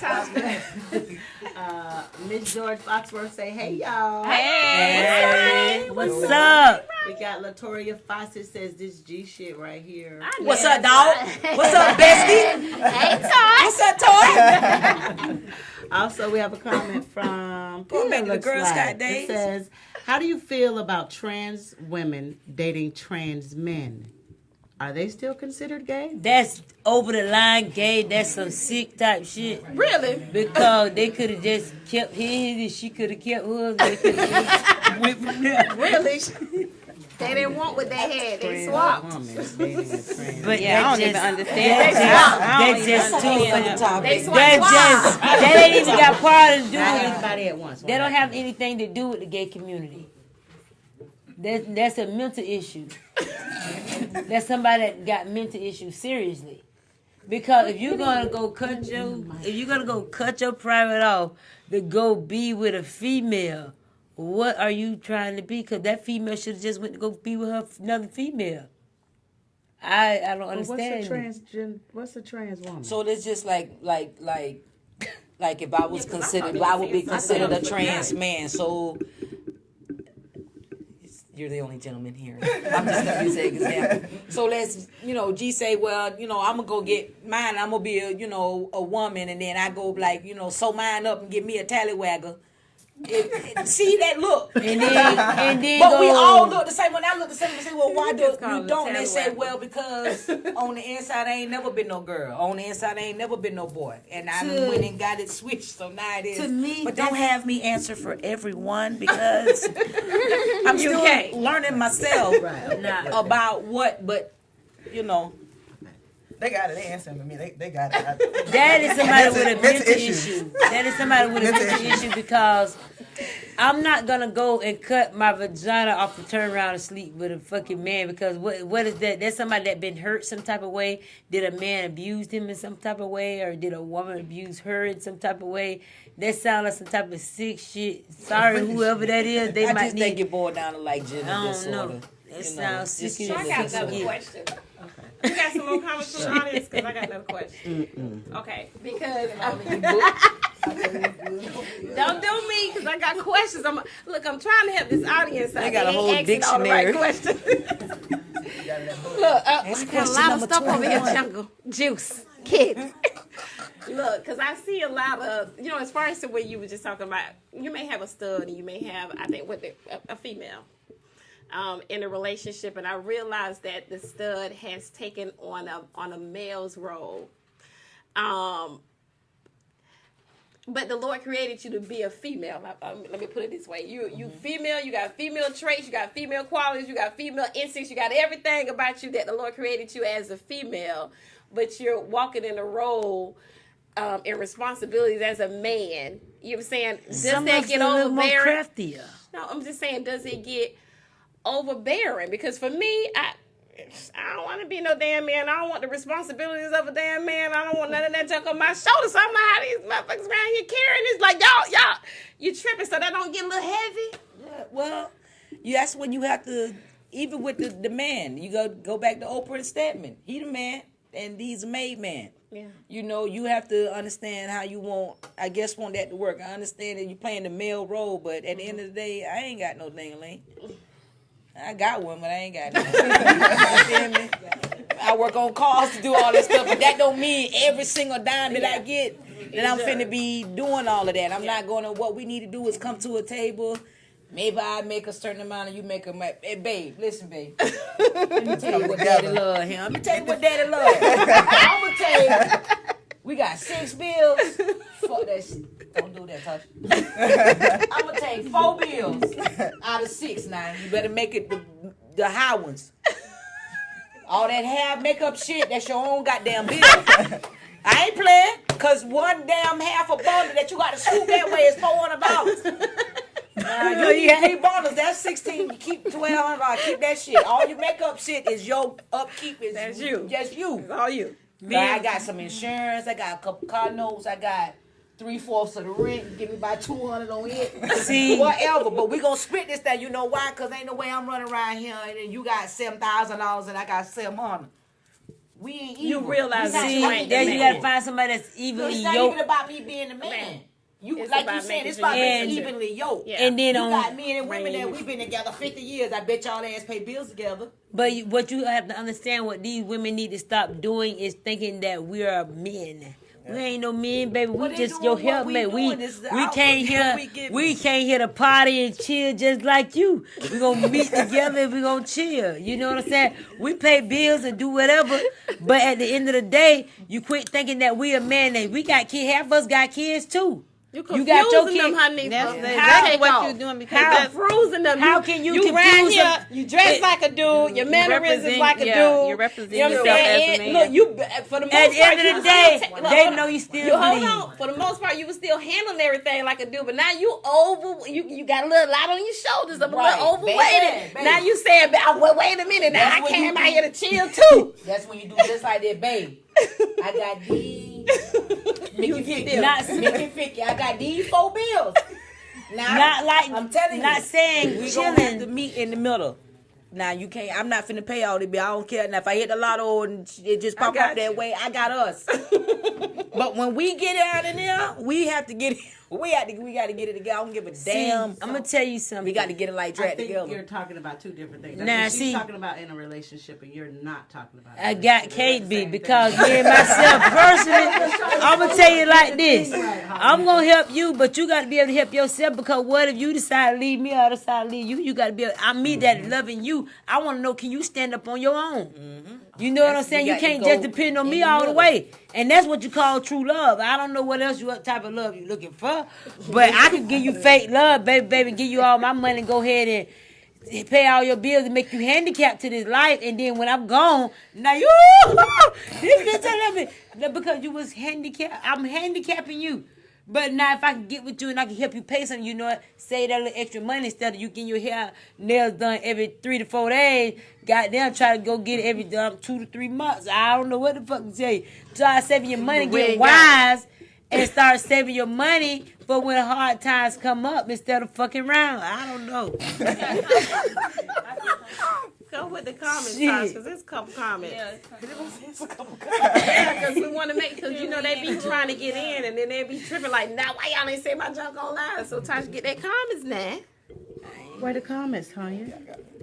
[SPEAKER 7] Miss George Foxworth say, hey y'all.
[SPEAKER 6] Hey, what's up?
[SPEAKER 7] We got Latoria Fawcett says this G shit right here.
[SPEAKER 4] What's up, dog? What's up, bestie?
[SPEAKER 2] Hey, Todd.
[SPEAKER 4] What's up, toy?
[SPEAKER 7] Also, we have a comment from
[SPEAKER 4] Going back to the Girl Scout
[SPEAKER 7] It
[SPEAKER 4] days.
[SPEAKER 7] says, how do you feel about trans women dating trans men? Are they still considered gay?
[SPEAKER 6] That's over the line gay. That's some sick type shit.
[SPEAKER 2] Really?
[SPEAKER 6] Because they could have just kept his and she could have kept hers. They could have went from there.
[SPEAKER 2] Really? They didn't want what they had. They swapped.
[SPEAKER 6] But
[SPEAKER 3] Yeah, I don't even understand.
[SPEAKER 6] That's just too
[SPEAKER 3] understand
[SPEAKER 6] for the
[SPEAKER 3] that.
[SPEAKER 2] They swapped.
[SPEAKER 6] that ain't even got part to do
[SPEAKER 7] Not
[SPEAKER 6] with it.
[SPEAKER 7] everybody at once.
[SPEAKER 6] They don't have anything to do with the gay community. That's a mental issue. That's somebody that got mental issues seriously. Because if you're gonna go cut your private off to go be with a female, what are you trying to be? Because that female should have just went to go be with another female. I don't understand.
[SPEAKER 7] What's a trans woman?
[SPEAKER 4] So it's just like if I was considered, I would be considered a trans man. So you're the only gentleman here. I'm just gonna use an example. So let's, G say, well, I'm gonna go get mine. I'm gonna be a woman, and then I go sew mine up and get me a tallywagger. See that look,
[SPEAKER 6] And then
[SPEAKER 4] but
[SPEAKER 6] go,
[SPEAKER 4] we all look the same. When I look the same, I say, well, why do
[SPEAKER 2] call
[SPEAKER 4] you
[SPEAKER 2] it
[SPEAKER 4] don't? They say,
[SPEAKER 2] tallywhacker.
[SPEAKER 4] well, because on the inside I ain't never been no girl. On the inside I ain't never been no boy. And I done went and got it switched, so now it is.
[SPEAKER 6] To me,
[SPEAKER 4] but don't have me answer for everyone because I'm still learning myself about what. But
[SPEAKER 5] They got it. They answering for me. They got it.
[SPEAKER 6] that is somebody with a
[SPEAKER 5] Mental
[SPEAKER 6] mental
[SPEAKER 5] issues.
[SPEAKER 6] issue. That is somebody with a
[SPEAKER 5] Mental
[SPEAKER 6] mental issue because I'm not gonna go and cut my vagina off and turn around and sleep with a fucking man because what is that? That's somebody that been hurt some type of way. Did a man abuse him in some type of way, or did a woman abuse her in some type of way? That sounds like some type of sick shit. Sorry, whoever that is, they
[SPEAKER 4] I
[SPEAKER 6] might
[SPEAKER 4] just think
[SPEAKER 6] need.
[SPEAKER 4] it boiled down to like gender
[SPEAKER 6] I don't
[SPEAKER 4] disorder.
[SPEAKER 6] know. It sounds sick.
[SPEAKER 4] just
[SPEAKER 2] So I got another question. You got some more comments from the audience? Because I got another question. Okay. Because don't do me because I got questions. I'm trying to help this audience.
[SPEAKER 4] They got a whole
[SPEAKER 2] asking all the right
[SPEAKER 4] dictionary.
[SPEAKER 2] questions. Look, I got a lot of stuff over here. Jungle, juice, kids. Look, because I see a lot of, as far as the way you were just talking about, you may have a stud and you may have, I think, a female in a relationship, and I realized that the stud has taken on a male's role. But the Lord created you to be a female. Let me put it this way. You female, you got female traits, you got female qualities, you got female instincts, you got everything about you that the Lord created you as a female, but you're walking in a role and responsibilities as a man. You know what I'm saying? Does that get overbearing?
[SPEAKER 6] More craftier.
[SPEAKER 2] No, I'm just saying, does it get overbearing? Because for me, I don't want to be no damn man. I don't want the responsibilities of a damn man. I don't want none of that junk on my shoulders. So I'm like, how these motherfuckers around here carrying this? Like, y'all, you tripping so that don't get a little heavy?
[SPEAKER 4] Yeah, well, that's when you have to, even with the man, you go back to Oprah and Stedman. He the man, and he's a made man.
[SPEAKER 2] Yeah.
[SPEAKER 4] You have to understand how you want that to work. I understand that you're playing the male role, but at the end of the day, I ain't got no ding-a-ling. I got one, but I ain't got none. You feel me? I work on cars to do all this stuff, but that don't mean every single dime that I get that I'm finna be doing all of that. I'm not going to, what we need to do is come to a table. Maybe I make a certain amount and you make a, hey, babe, listen, babe. Let me tell you what daddy love him. Let me tell you what daddy love. I'm going to tell you, we got 6 bills. Fuck that shit. Don't do that, touch. I'm going to take 4 bills out of 6 now. You better make it the high ones. All that hair makeup shit, that's your own goddamn bill. I ain't playing, because one damn half a bundle that you got to swoop that way is $400. You need 3 bundles, that's 16. You keep $1,200. Keep that shit. All your makeup shit is your upkeep.
[SPEAKER 2] That's you.
[SPEAKER 4] Just you.
[SPEAKER 2] It's all you.
[SPEAKER 4] I got some insurance. I got a couple car notes. I got 3/4 of the rent. Give me about $200 on it.
[SPEAKER 6] See,
[SPEAKER 4] whatever. But we gonna split this thing. You know why? Cause ain't no way I'm running around here and then you got $7,000 and I got $700. We ain't even.
[SPEAKER 2] You realize that
[SPEAKER 6] see,
[SPEAKER 2] you ain't
[SPEAKER 6] then
[SPEAKER 2] the
[SPEAKER 6] you
[SPEAKER 2] man.
[SPEAKER 6] gotta find somebody that's evenly
[SPEAKER 4] It's not
[SPEAKER 6] yoked.
[SPEAKER 4] even about me being the man. You
[SPEAKER 2] It's
[SPEAKER 4] like
[SPEAKER 2] about
[SPEAKER 4] you said,
[SPEAKER 2] making
[SPEAKER 4] it's
[SPEAKER 2] sure
[SPEAKER 4] about
[SPEAKER 2] you
[SPEAKER 4] being
[SPEAKER 2] get
[SPEAKER 4] evenly yoked.
[SPEAKER 2] Yeah.
[SPEAKER 6] And then
[SPEAKER 4] You
[SPEAKER 6] on,
[SPEAKER 4] got men and women that
[SPEAKER 2] range.
[SPEAKER 4] we've been together 50 years. I bet y'all ass pay bills together.
[SPEAKER 6] but what you have to understand, what these women need to stop doing is thinking that we are men. We ain't no men, baby. We
[SPEAKER 4] Well, they
[SPEAKER 6] just
[SPEAKER 4] doing
[SPEAKER 6] your
[SPEAKER 4] what
[SPEAKER 6] help,
[SPEAKER 4] we
[SPEAKER 6] man. We
[SPEAKER 4] doing. This is the
[SPEAKER 6] can't
[SPEAKER 4] output
[SPEAKER 6] hear
[SPEAKER 4] we
[SPEAKER 6] can't hear the party and chill just like you. We gonna meet together and we gonna chill. You know what I'm saying? We pay bills and do whatever, but at the end of the day, you quit thinking that we a man. And we got kids. Half of us got kids too.
[SPEAKER 2] You
[SPEAKER 6] got your
[SPEAKER 2] confusing them,
[SPEAKER 6] kid-
[SPEAKER 2] honey.
[SPEAKER 3] That's
[SPEAKER 2] Take
[SPEAKER 3] exactly what
[SPEAKER 2] off.
[SPEAKER 3] you're doing because
[SPEAKER 6] How-
[SPEAKER 3] that's
[SPEAKER 2] Confusing them.
[SPEAKER 6] How can you
[SPEAKER 2] around
[SPEAKER 6] confuse
[SPEAKER 2] here?
[SPEAKER 6] them?
[SPEAKER 2] You dress like a dude. Your mannerisms
[SPEAKER 3] represent-
[SPEAKER 2] like a
[SPEAKER 3] yeah,
[SPEAKER 2] dude.
[SPEAKER 3] you represent
[SPEAKER 2] know what I'm
[SPEAKER 3] yourself
[SPEAKER 2] saying?
[SPEAKER 3] as a
[SPEAKER 2] And
[SPEAKER 3] man.
[SPEAKER 2] look, you for the most
[SPEAKER 6] At the
[SPEAKER 2] part,
[SPEAKER 6] end
[SPEAKER 2] you
[SPEAKER 6] of the
[SPEAKER 2] was
[SPEAKER 6] day,
[SPEAKER 2] still look,
[SPEAKER 6] they
[SPEAKER 2] hold on.
[SPEAKER 6] know you still
[SPEAKER 2] You hold
[SPEAKER 6] bleed.
[SPEAKER 2] on. For the most part, you was still handling everything like a dude, but now you over. You got a little lot on your shoulders. I'm a
[SPEAKER 4] Right,
[SPEAKER 2] little overweighted.
[SPEAKER 4] baby.
[SPEAKER 2] Now you saying, wait a minute. Now
[SPEAKER 4] That's
[SPEAKER 2] I
[SPEAKER 4] what
[SPEAKER 2] came
[SPEAKER 4] you
[SPEAKER 2] out
[SPEAKER 4] do.
[SPEAKER 2] here to chill too.
[SPEAKER 4] That's when you do just like that, babe. I got these. Mickey 50.
[SPEAKER 6] Not-
[SPEAKER 4] Mickey 50. I got these 4 bills. Now,
[SPEAKER 6] Not like
[SPEAKER 4] I'm telling you.
[SPEAKER 6] not saying
[SPEAKER 4] we gonna have to
[SPEAKER 6] chilling.
[SPEAKER 4] meet in the middle. Now you can't. I'm not finna pay all the bill. I don't care. Now if I hit the lotto and it just pop
[SPEAKER 2] got
[SPEAKER 4] up that
[SPEAKER 2] you.
[SPEAKER 4] way, I got us. But when we get out in there, we have to get it. We got to get it together. I don't give a damn.
[SPEAKER 6] I'm gonna tell you something.
[SPEAKER 4] We got to get it like
[SPEAKER 7] I
[SPEAKER 4] dragged
[SPEAKER 7] think
[SPEAKER 4] together.
[SPEAKER 7] you're talking about 2 different things. I
[SPEAKER 6] Nah,
[SPEAKER 7] think she's
[SPEAKER 6] see-
[SPEAKER 7] talking about in a relationship, and you're not talking about.
[SPEAKER 6] I got can't be because me and myself personally, I'm gonna tell you like this. I'm gonna help you, but you gotta be able to help yourself because what if you decide to leave me or I decide to leave you? You gotta be able, I'm me that loving you. I wanna know, can you stand up on your own? You know what I'm saying?
[SPEAKER 4] you
[SPEAKER 6] You
[SPEAKER 4] got to
[SPEAKER 6] can't
[SPEAKER 4] go
[SPEAKER 6] just depend on
[SPEAKER 4] in
[SPEAKER 6] me
[SPEAKER 4] the
[SPEAKER 6] all the
[SPEAKER 4] middle.
[SPEAKER 6] way. And that's what you call true love. I don't know what else what type of love you looking for. But I can give you fake love, baby, give you all my money, go ahead and pay all your bills and make you handicapped to this life, and then when I'm gone, now you this bitch I love me because you was handicapped. I'm handicapping you. But now if I can get with you and I can help you pay something, you know what? Save that little extra money instead of you getting your hair nails done every 3 to 4 days. Goddamn, try to go get it every 2 to 3 months. I don't know what the fuck to tell you. Try saving your money, get wise, and start saving your money for when hard times come up instead of fucking around. I don't know.
[SPEAKER 2] Go with the comments,
[SPEAKER 6] Shit.
[SPEAKER 2] Tosh, because it's a couple comments.
[SPEAKER 3] yeah.
[SPEAKER 2] Yeah, because we want to make, because you know they be trying to get in and then they be tripping like, nah, why y'all ain't say my junk online? So Tosh, get that comments now.
[SPEAKER 7] Where the comments, Tonya?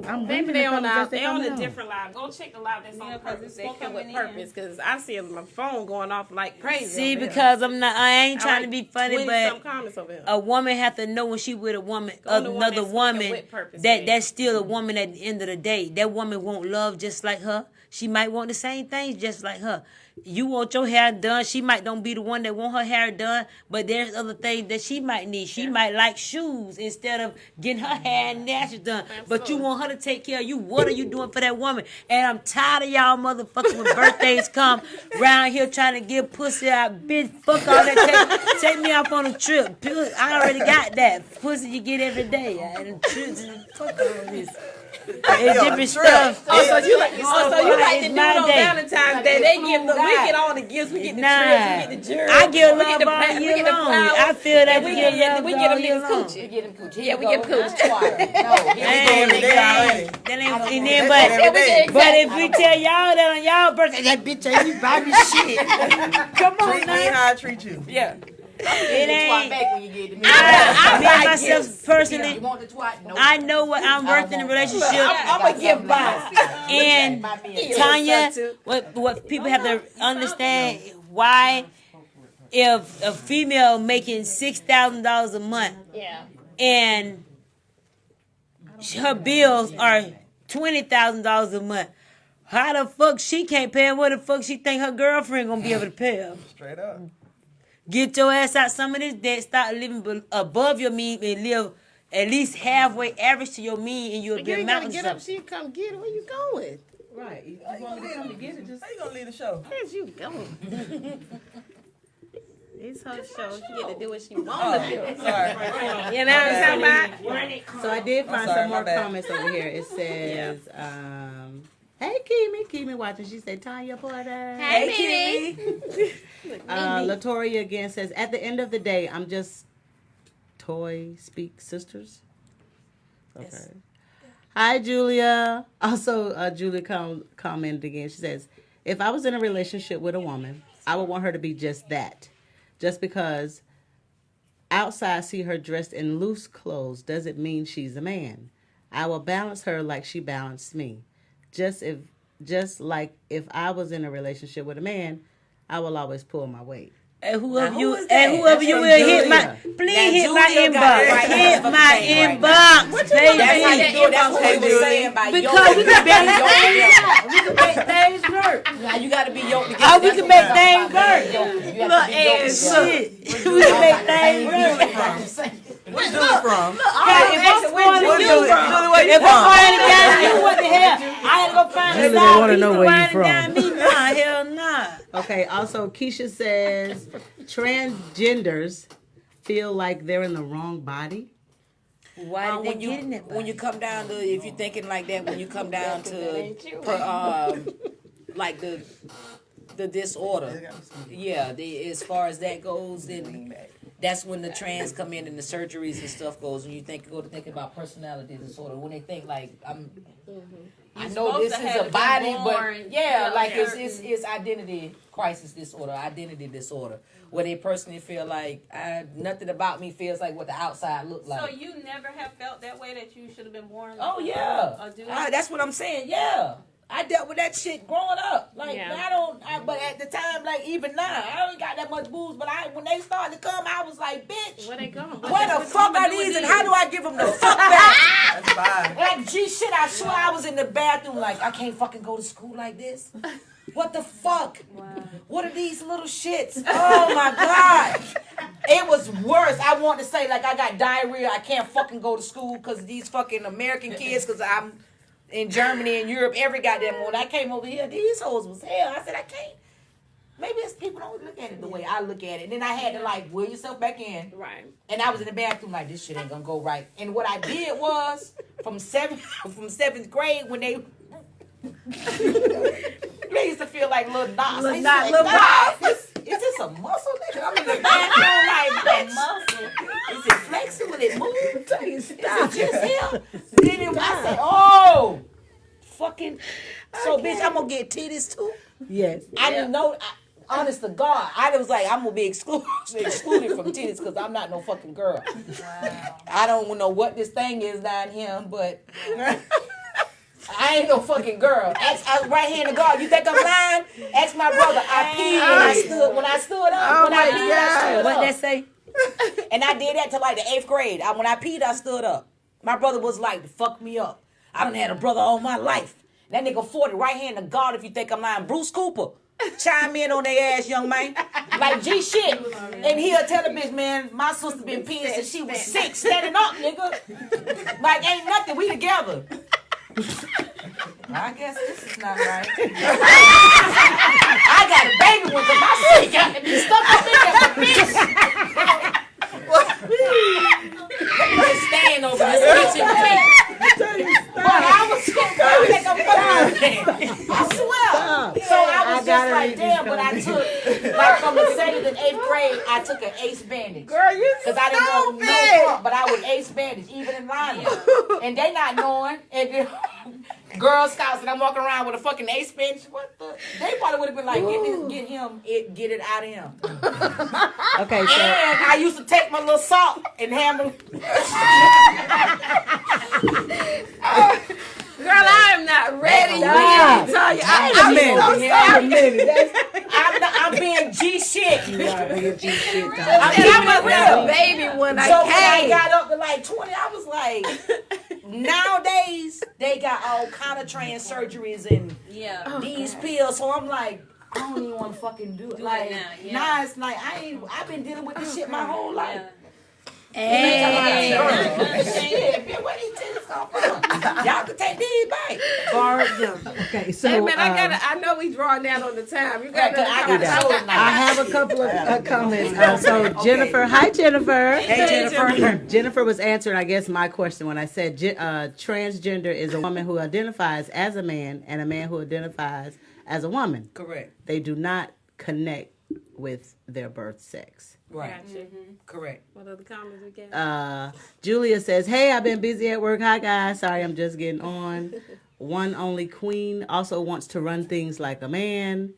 [SPEAKER 7] I'm
[SPEAKER 2] Maybe
[SPEAKER 7] reading
[SPEAKER 2] they
[SPEAKER 7] the
[SPEAKER 2] on
[SPEAKER 7] comments as
[SPEAKER 2] they on
[SPEAKER 7] come
[SPEAKER 2] a
[SPEAKER 7] down.
[SPEAKER 2] different live. Go check the live that's on purpose.
[SPEAKER 3] they
[SPEAKER 2] Spoken with
[SPEAKER 3] coming
[SPEAKER 2] purpose, because I see my phone going off like crazy.
[SPEAKER 6] See,
[SPEAKER 2] over here.
[SPEAKER 6] because I ain't
[SPEAKER 2] I
[SPEAKER 6] trying
[SPEAKER 2] like
[SPEAKER 6] to be funny,
[SPEAKER 2] 20-some
[SPEAKER 6] but
[SPEAKER 2] comments over here.
[SPEAKER 6] a woman have to know when she with a woman,
[SPEAKER 2] On the one
[SPEAKER 6] another
[SPEAKER 2] that's spoken
[SPEAKER 6] woman,
[SPEAKER 2] with purpose,
[SPEAKER 6] that
[SPEAKER 2] babe.
[SPEAKER 6] that's still a woman at the end of the day. That woman won't love just like her. She might want the same things just like her. You want your hair done. She might don't be the one that want her hair done, but there's other things that she might need. She might like shoes instead of getting her hair and nails done. But you want her to take care of you. What are you doing for that woman? And I'm tired of y'all motherfuckers when birthdays come round here trying to give pussy out. Bitch, fuck all that. Take me off on a trip. I already got that. Pussy you get every day. And trips, fuck all this. It's different stuff.
[SPEAKER 2] So you like to do
[SPEAKER 6] It's
[SPEAKER 2] it
[SPEAKER 6] my
[SPEAKER 2] on
[SPEAKER 6] day.
[SPEAKER 2] Valentine's Day. They get we get all the gifts. We get the
[SPEAKER 6] Nah.
[SPEAKER 2] trips. We get the jewelry.
[SPEAKER 6] I give
[SPEAKER 2] we get
[SPEAKER 6] love
[SPEAKER 2] the
[SPEAKER 6] all
[SPEAKER 2] we
[SPEAKER 6] year
[SPEAKER 2] get the
[SPEAKER 6] long.
[SPEAKER 2] flowers.
[SPEAKER 6] I feel that
[SPEAKER 2] And we get
[SPEAKER 6] we
[SPEAKER 2] them
[SPEAKER 6] all year
[SPEAKER 2] niggas
[SPEAKER 6] long.
[SPEAKER 2] coochie.
[SPEAKER 8] Get him coochie.
[SPEAKER 2] Yeah, we get coochie.
[SPEAKER 6] But if we tell y'all that on y'all birthday, that bitch ain't you buy me shit. Come on
[SPEAKER 5] Treat me
[SPEAKER 6] now.
[SPEAKER 5] how I treat you.
[SPEAKER 8] Yeah.
[SPEAKER 6] It ain't.
[SPEAKER 8] Back when you get to me.
[SPEAKER 6] Me and myself personally,
[SPEAKER 8] You want the twat? No.
[SPEAKER 6] I know what I'm worth in a relationship.
[SPEAKER 2] I'm gonna give back.
[SPEAKER 6] And Tonya, what people have to understand why if a female making $6,000 a month
[SPEAKER 2] Yeah.
[SPEAKER 6] and her bills are $20,000 a month, how the fuck she can't pay him? What the fuck she think her girlfriend gonna be able to pay him?
[SPEAKER 5] Straight up.
[SPEAKER 6] Get your ass out some of this debt, start living above your means, and live at least halfway average to your means, and you'll
[SPEAKER 2] You
[SPEAKER 6] be a
[SPEAKER 2] ain't gotta
[SPEAKER 6] mountain.
[SPEAKER 2] get up. She come get it. Where you going?
[SPEAKER 7] Right. You want me to come to get it? Just
[SPEAKER 5] How you gonna leave the show?
[SPEAKER 2] Where's you going? It's her show. She get to do what she wants to do.
[SPEAKER 5] Sorry.
[SPEAKER 2] You know what I'm talking about?
[SPEAKER 7] So I did find
[SPEAKER 5] sorry,
[SPEAKER 7] some
[SPEAKER 5] my
[SPEAKER 7] more
[SPEAKER 5] bad.
[SPEAKER 7] comments over here. It says, hey, Kimi watching. She said, Tonya Porter.
[SPEAKER 2] Hey, Mimi.
[SPEAKER 7] Latoria again says, at the end of the day, I'm just toy speak sisters. Okay. Yes. Hi, Julia. Also, Julia commented again. She says, if I was in a relationship with a woman, I would want her to be just that. Just because outside I see her dressed in loose clothes doesn't mean she's a man. I will balance her like she balanced me. Just like if I was in a relationship with a man, I will always pull my weight.
[SPEAKER 6] And whoever
[SPEAKER 4] Now,
[SPEAKER 6] you
[SPEAKER 4] who is that?
[SPEAKER 6] and whoever
[SPEAKER 4] That's
[SPEAKER 6] you
[SPEAKER 4] from
[SPEAKER 6] will hit my
[SPEAKER 4] Julia.
[SPEAKER 6] please
[SPEAKER 4] Now,
[SPEAKER 6] hit my
[SPEAKER 4] Julia got
[SPEAKER 6] inbox.
[SPEAKER 4] it right
[SPEAKER 6] Hit
[SPEAKER 4] now.
[SPEAKER 6] my
[SPEAKER 4] Right now.
[SPEAKER 6] inbox,
[SPEAKER 4] That's how
[SPEAKER 6] baby.
[SPEAKER 4] you do it. That's what we were saying by
[SPEAKER 6] Because we can barely
[SPEAKER 4] we can make things work. Now you got to be yoked to get
[SPEAKER 6] Oh, we can make things work.
[SPEAKER 4] You have to be yoked to
[SPEAKER 6] Shit. We can make things work.
[SPEAKER 5] Where's Julie from?
[SPEAKER 6] Hey, if I'm going to
[SPEAKER 5] Julie,
[SPEAKER 6] you,
[SPEAKER 5] Julie, where you
[SPEAKER 6] if I'm
[SPEAKER 5] from?
[SPEAKER 6] going to down you, what the hell? I had to go find a
[SPEAKER 7] Julie, they
[SPEAKER 6] side
[SPEAKER 7] wanna
[SPEAKER 6] piece
[SPEAKER 7] know
[SPEAKER 6] to
[SPEAKER 7] where you
[SPEAKER 6] wind it
[SPEAKER 7] from.
[SPEAKER 6] down me. Nah, hell nah.
[SPEAKER 7] Okay, also Keisha says transgenders feel like they're in the wrong body.
[SPEAKER 4] Why did
[SPEAKER 6] when
[SPEAKER 4] they
[SPEAKER 6] you
[SPEAKER 4] get in that? When you come down to, if you're thinking like that, when you come down to, like the disorder, yeah, as far as that goes, then that's when the trans come in and the surgeries and stuff goes, and you go to think about personality disorder. When they think like I know this is a body, but yeah, like it's identity crisis disorder, identity disorder, where they personally feel like nothing about me feels like what the outside look like.
[SPEAKER 3] So you never have felt that way, that you should have been born?
[SPEAKER 4] Oh yeah, that's what I'm saying. Yeah, I dealt with that shit growing up. Like but at the time, like even now, I don't got that much booze. But when they started to come, I was like, bitch,
[SPEAKER 2] Where they going?
[SPEAKER 4] where the fuck are these, and how do I give them the fuck back?
[SPEAKER 5] That's fine.
[SPEAKER 4] Like, gee, shit, I swear I was in the bathroom like, I can't fucking go to school like this. What the fuck? Wow. What are these little shits? Oh my God. It was worse. I want to say, like, I got diarrhea. I can't fucking go to school because these fucking American kids, because I'm in Germany and Europe every goddamn morning. I came over here, these hoes was hell. I said, I can't. Maybe it's people don't look at it the way I look at it. And then I had to like wheel yourself back in.
[SPEAKER 2] Right.
[SPEAKER 4] And I was in the bathroom like, this shit ain't gonna go right. And what I did was from seventh grade when they used to feel like little knots. Little knots. Is this a muscle, nigga? I'm in the bathroom like, bitch. Muscle. Is it flexible? It move? Is it just here? Then I said, oh, fucking. So bitch, I'm gonna get titties too.
[SPEAKER 7] Yes.
[SPEAKER 4] I didn't know. Honest to God, I was like, I'm gonna be excluded from titties because I'm not no fucking girl. Wow. I don't know what this thing is down here, but I ain't no fucking girl. Ask right-handed guard. You think I'm lying? Ask my brother. I peed when I stood up. When I peed, I stood up.
[SPEAKER 6] What that say?
[SPEAKER 4] And I did that till like the 8th grade. When I peed, I stood up. My brother was like, fuck me up. I done had a brother all my life. That nigga 40, right-handed guard if you think I'm lying. Bruce Cooper. Chime in on their ass, young man. Like G shit. And he'll tell the bitch, man, my sister been peeing since she was 6. Standing up, nigga. Like, ain't nothing. We together. I guess this is not right. I got a baby one because my shit got to be stuck up in there for bitch. Let me just stand over this bitch and but I was so I swear. So I was just like, damn, but I took, like from the 7th and 8th grade, I took an ace bandage.
[SPEAKER 2] Girl, you
[SPEAKER 4] because I didn't know no pump, but I was ace bandage, even in line. And they not knowing. And then Girl Scouts, and I'm walking around with a fucking ace bandage. What the? They probably would have been like, get it out of him.
[SPEAKER 8] Okay, so.
[SPEAKER 4] And I used to take my little salt and handle.
[SPEAKER 2] Girl, I am not ready.
[SPEAKER 4] I'm being G shit.
[SPEAKER 8] You are being G shit.
[SPEAKER 2] I'm a real baby when I came.
[SPEAKER 4] When I got up to like 20, I was like, nowadays they got all kind of trans surgeries and these pills. So I'm like, I don't even want to fucking do it. Like now it's like I've been dealing with this shit my whole life. Hey, where these titties come from? Y'all can take these back.
[SPEAKER 8] Okay, so
[SPEAKER 2] hey man, I know we drawing down on the time. You got
[SPEAKER 8] I have a couple of comments. So Jennifer, hi Jennifer.
[SPEAKER 4] Hey Jennifer.
[SPEAKER 8] Jennifer was answering, I guess, my question when I said transgender is a woman who identifies as a man and a man who identifies as a woman.
[SPEAKER 4] Correct.
[SPEAKER 8] They do not connect with their birth sex.
[SPEAKER 4] Right. Correct.
[SPEAKER 2] What other comments we got?
[SPEAKER 8] Julia says, hey, I've been busy at work. Hi, guys. Sorry, I'm just getting on. One only queen also wants to run things like a man.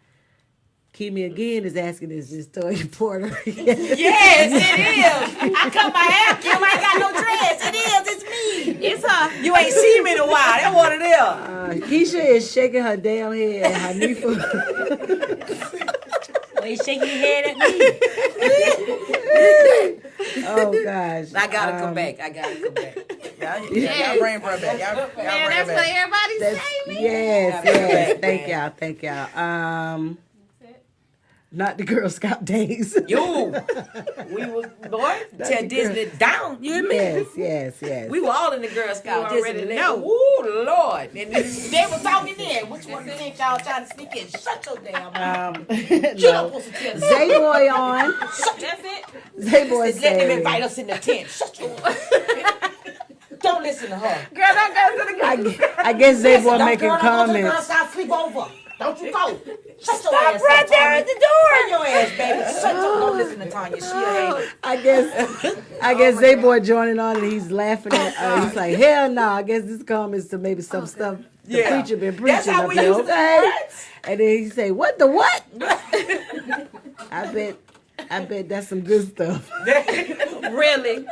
[SPEAKER 8] Kimi again is asking, is this Toya Porter?
[SPEAKER 4] Yes, it is. I cut my hair, Kim. I ain't got no dress. It is. It's me. It's her. You ain't seen me in a while. That's what it is.
[SPEAKER 8] Keisha is shaking her damn head at Hanifa.
[SPEAKER 6] He's shaking his head at me.
[SPEAKER 8] Oh gosh!
[SPEAKER 4] I gotta come back. Y'all bring her back.
[SPEAKER 2] Man, that's what everybody's saying.
[SPEAKER 8] Yes. Thank y'all. Not the Girl Scout days.
[SPEAKER 4] Yo, we was tell Disney down. You hear me?
[SPEAKER 8] Yes.
[SPEAKER 4] We were all in the Girl Scout.
[SPEAKER 2] You already know.
[SPEAKER 4] Ooh, Lord. And they were talking there. Which one do you think y'all trying to sneak in? Shut your damn mouth. You don't supposed to tell
[SPEAKER 8] Zay-Boy on.
[SPEAKER 4] That's it.
[SPEAKER 8] Zay-Boy
[SPEAKER 4] said, let them invite us in the tent. Shut your Don't listen to her.
[SPEAKER 2] Girl, don't go to the girl.
[SPEAKER 8] I guess Zay-Boy making
[SPEAKER 4] Girl
[SPEAKER 8] comments.
[SPEAKER 4] Scout sleep over. Don't you go. Shut your
[SPEAKER 6] Stop
[SPEAKER 4] ass
[SPEAKER 6] right
[SPEAKER 4] up,
[SPEAKER 6] there at the door.
[SPEAKER 4] Turn your ass, baby. Shut your. Don't listen to Tonya. She a hater.
[SPEAKER 8] I guess Zay-Boy joining on and he's laughing at he's like, hell no, I guess this comments to maybe some stuff the preacher been preaching.
[SPEAKER 4] That's how we
[SPEAKER 8] there,
[SPEAKER 4] used to
[SPEAKER 8] And then he say, what the what? I bet that's some good stuff.
[SPEAKER 2] Really?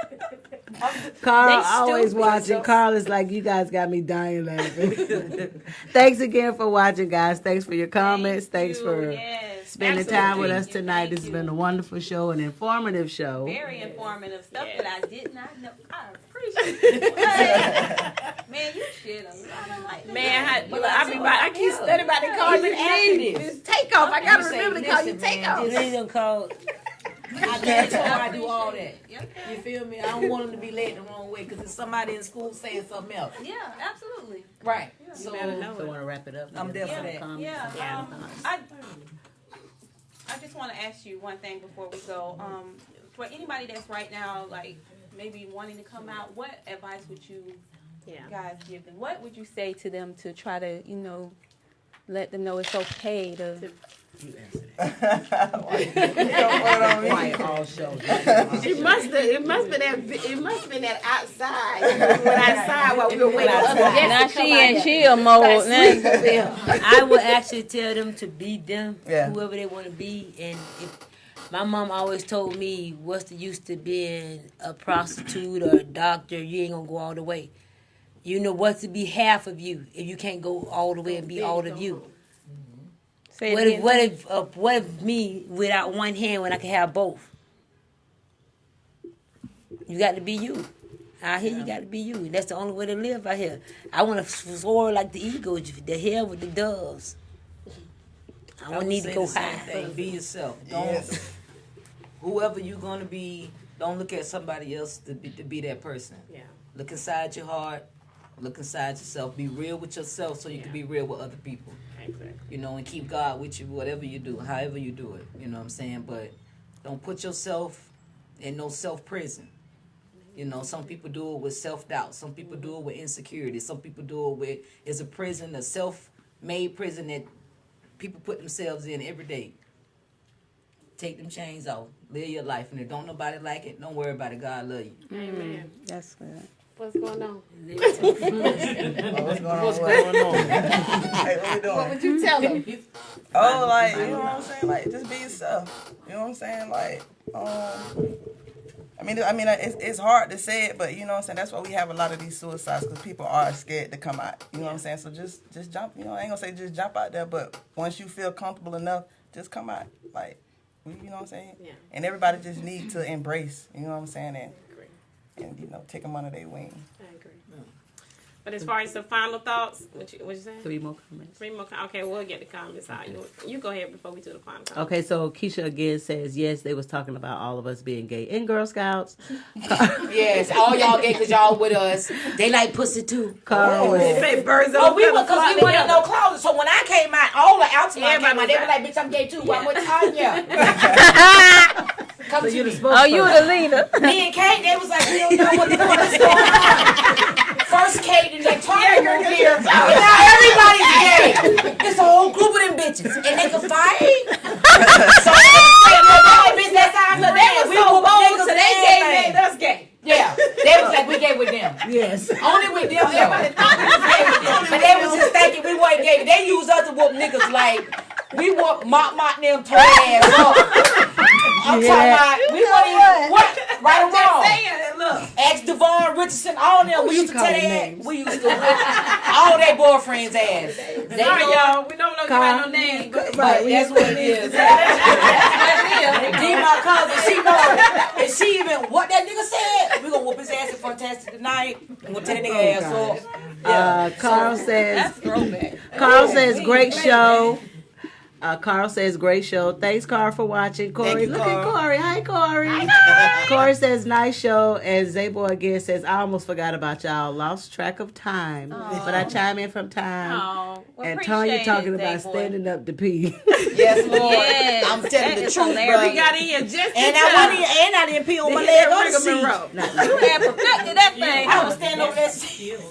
[SPEAKER 8] Carl always watching. Carl is like, you guys got me dying laughing. Thanks again for watching, guys. Thanks for your comments. Thanks for spending time with us tonight. This has been a wonderful show, an informative show.
[SPEAKER 3] Very informative stuff that I did not know. I appreciate it. Man, you shit a lot.
[SPEAKER 2] Man, I keep studying about the call you this takeoff. I gotta remember to call you takeoff.
[SPEAKER 6] They don't call.
[SPEAKER 4] I told her I do all that. You feel me? I don't want them to be led the wrong way because it's somebody in school saying something else.
[SPEAKER 3] Yeah, absolutely.
[SPEAKER 4] Right.
[SPEAKER 2] You
[SPEAKER 4] So
[SPEAKER 2] better know
[SPEAKER 8] I want to wrap it up.
[SPEAKER 4] I'm there for that.
[SPEAKER 3] Yeah. I just want to ask you one thing before we go. For anybody that's right now, like maybe wanting to come out, what advice would you guys give them? What would you say to them to try to, let them know it's okay to.
[SPEAKER 8] You answer that. Quiet all show.
[SPEAKER 2] It must have been that outside. We went outside while we were waiting for other guests
[SPEAKER 3] Now
[SPEAKER 2] to come
[SPEAKER 3] she
[SPEAKER 2] out
[SPEAKER 3] in
[SPEAKER 2] here.
[SPEAKER 3] chill mode. Now.
[SPEAKER 6] I would actually tell them to be them,
[SPEAKER 5] Yeah.
[SPEAKER 6] whoever they want to be. And if my mom always told me, what's the use to being a prostitute or a doctor? You ain't gonna go all the way. You know what's to be half of you if you can't go all the way and be all of you.
[SPEAKER 3] Say
[SPEAKER 6] What
[SPEAKER 3] it
[SPEAKER 6] what if me without one hand when I can have both? You got to be you. Out here, you got to be you. That's the only way to live out here. I want to soar like the eagles, the hell with the doves. I don't need to go high.
[SPEAKER 4] Be yourself. Don't. Whoever you're gonna be, don't look at somebody else to be that person.
[SPEAKER 2] Yeah.
[SPEAKER 4] Look inside your heart. Look inside yourself. Be real with yourself so you can be real with other people.
[SPEAKER 2] Exactly.
[SPEAKER 4] You know, and keep God with you, whatever you do, however you do it. You know what I'm saying? But don't put yourself in no self-prison. You know, some people do it with self-doubt. Some people do it with insecurity. Some people do it with, it's a prison, a self-made prison that people put themselves in every day. Take them chains off. Live your life. And if don't nobody like it, don't worry about it. God love you.
[SPEAKER 2] Amen.
[SPEAKER 3] That's good.
[SPEAKER 2] What's going on?
[SPEAKER 5] What's going on? Hey, what we doing?
[SPEAKER 2] What would you tell them?
[SPEAKER 5] Oh, like, you know what I'm saying? Like, just be yourself. You know what I'm saying? Like, I mean, it's hard to say it, but you know what I'm saying? That's why we have a lot of these suicides, because people are scared to come out. You know what I'm saying? So just jump. You know, I ain't gonna say just jump out there, but once you feel comfortable enough, just come out. Like, you know what I'm saying?
[SPEAKER 2] Yeah.
[SPEAKER 5] And everybody just need to embrace. You know what I'm saying? And you know, take them under their wing.
[SPEAKER 2] I agree. But as far as the final thoughts, what you say?
[SPEAKER 8] 3 more comments.
[SPEAKER 2] Okay, we'll get the comments out. You go ahead before we do the final comments.
[SPEAKER 8] Okay, so Keisha again says, yes, they was talking about all of us being gay in Girl Scouts.
[SPEAKER 4] Yes, all y'all gay because y'all with us. They like pussy too.
[SPEAKER 8] Carl was,
[SPEAKER 2] Say birds
[SPEAKER 4] Oh,
[SPEAKER 2] of
[SPEAKER 4] we
[SPEAKER 2] a
[SPEAKER 4] were, because we
[SPEAKER 2] feather
[SPEAKER 4] wanted no closet. So when I came out, all the outside came out. They were like, bitch, I'm gay too. I'm with Tonya. Come to me.
[SPEAKER 3] Oh, you the leader.
[SPEAKER 4] Me and Kate, they was like, we don't know what's going on. First Kate and then Tonya moved here. And now everybody's gay. It's a whole group of them bitches. And they can fight. So that's how
[SPEAKER 2] They were so bold, so they made us gay.
[SPEAKER 4] Yeah, they was like, we gay with them.
[SPEAKER 8] yes.
[SPEAKER 4] Only with them, everybody thought we was gay with them. But they was just thinking we wasn't gay. They used us to whoop niggas like, we whoop mop them toe ass up. I'm talking about, we wasn't even, what? Right or wrong? Ask Devon Richardson, all them, we used to tell their ass. We used to whoop all their boyfriends' ass. They
[SPEAKER 2] Sorry,
[SPEAKER 4] know,
[SPEAKER 2] y'all. We don't know no names, but
[SPEAKER 4] but that's what it is. Be my cousin, she know. And she even, what that nigga said, we gonna whoop his ass in Fantastic tonight. And we'll tear that nigga ass up.
[SPEAKER 8] Carl says,
[SPEAKER 3] That's throwback.
[SPEAKER 8] Carl says, great show. Carl says, great show. Thanks, Carl, for watching. Corey, look at Corey. Hi, Corey. Corey says, nice show. And Zayboy again says, I almost forgot about y'all. Lost track of time. But I chime in from time.
[SPEAKER 3] Oh, well,
[SPEAKER 8] And
[SPEAKER 3] appreciate
[SPEAKER 8] Tonya talking
[SPEAKER 3] it,
[SPEAKER 8] about
[SPEAKER 3] Zayboy.
[SPEAKER 8] standing up to pee.
[SPEAKER 4] Yes, Lord.
[SPEAKER 3] Yes,
[SPEAKER 4] I'm telling
[SPEAKER 3] that
[SPEAKER 4] the
[SPEAKER 3] is
[SPEAKER 4] truth,
[SPEAKER 3] hilarious.
[SPEAKER 4] bro.
[SPEAKER 2] we got in here just in
[SPEAKER 4] And
[SPEAKER 2] time.
[SPEAKER 4] I didn't pee on my leg on the
[SPEAKER 2] Rigor
[SPEAKER 4] seat.
[SPEAKER 2] Monroe.
[SPEAKER 3] You had perfected that thing.
[SPEAKER 4] I was standing over that seat.
[SPEAKER 2] Girl,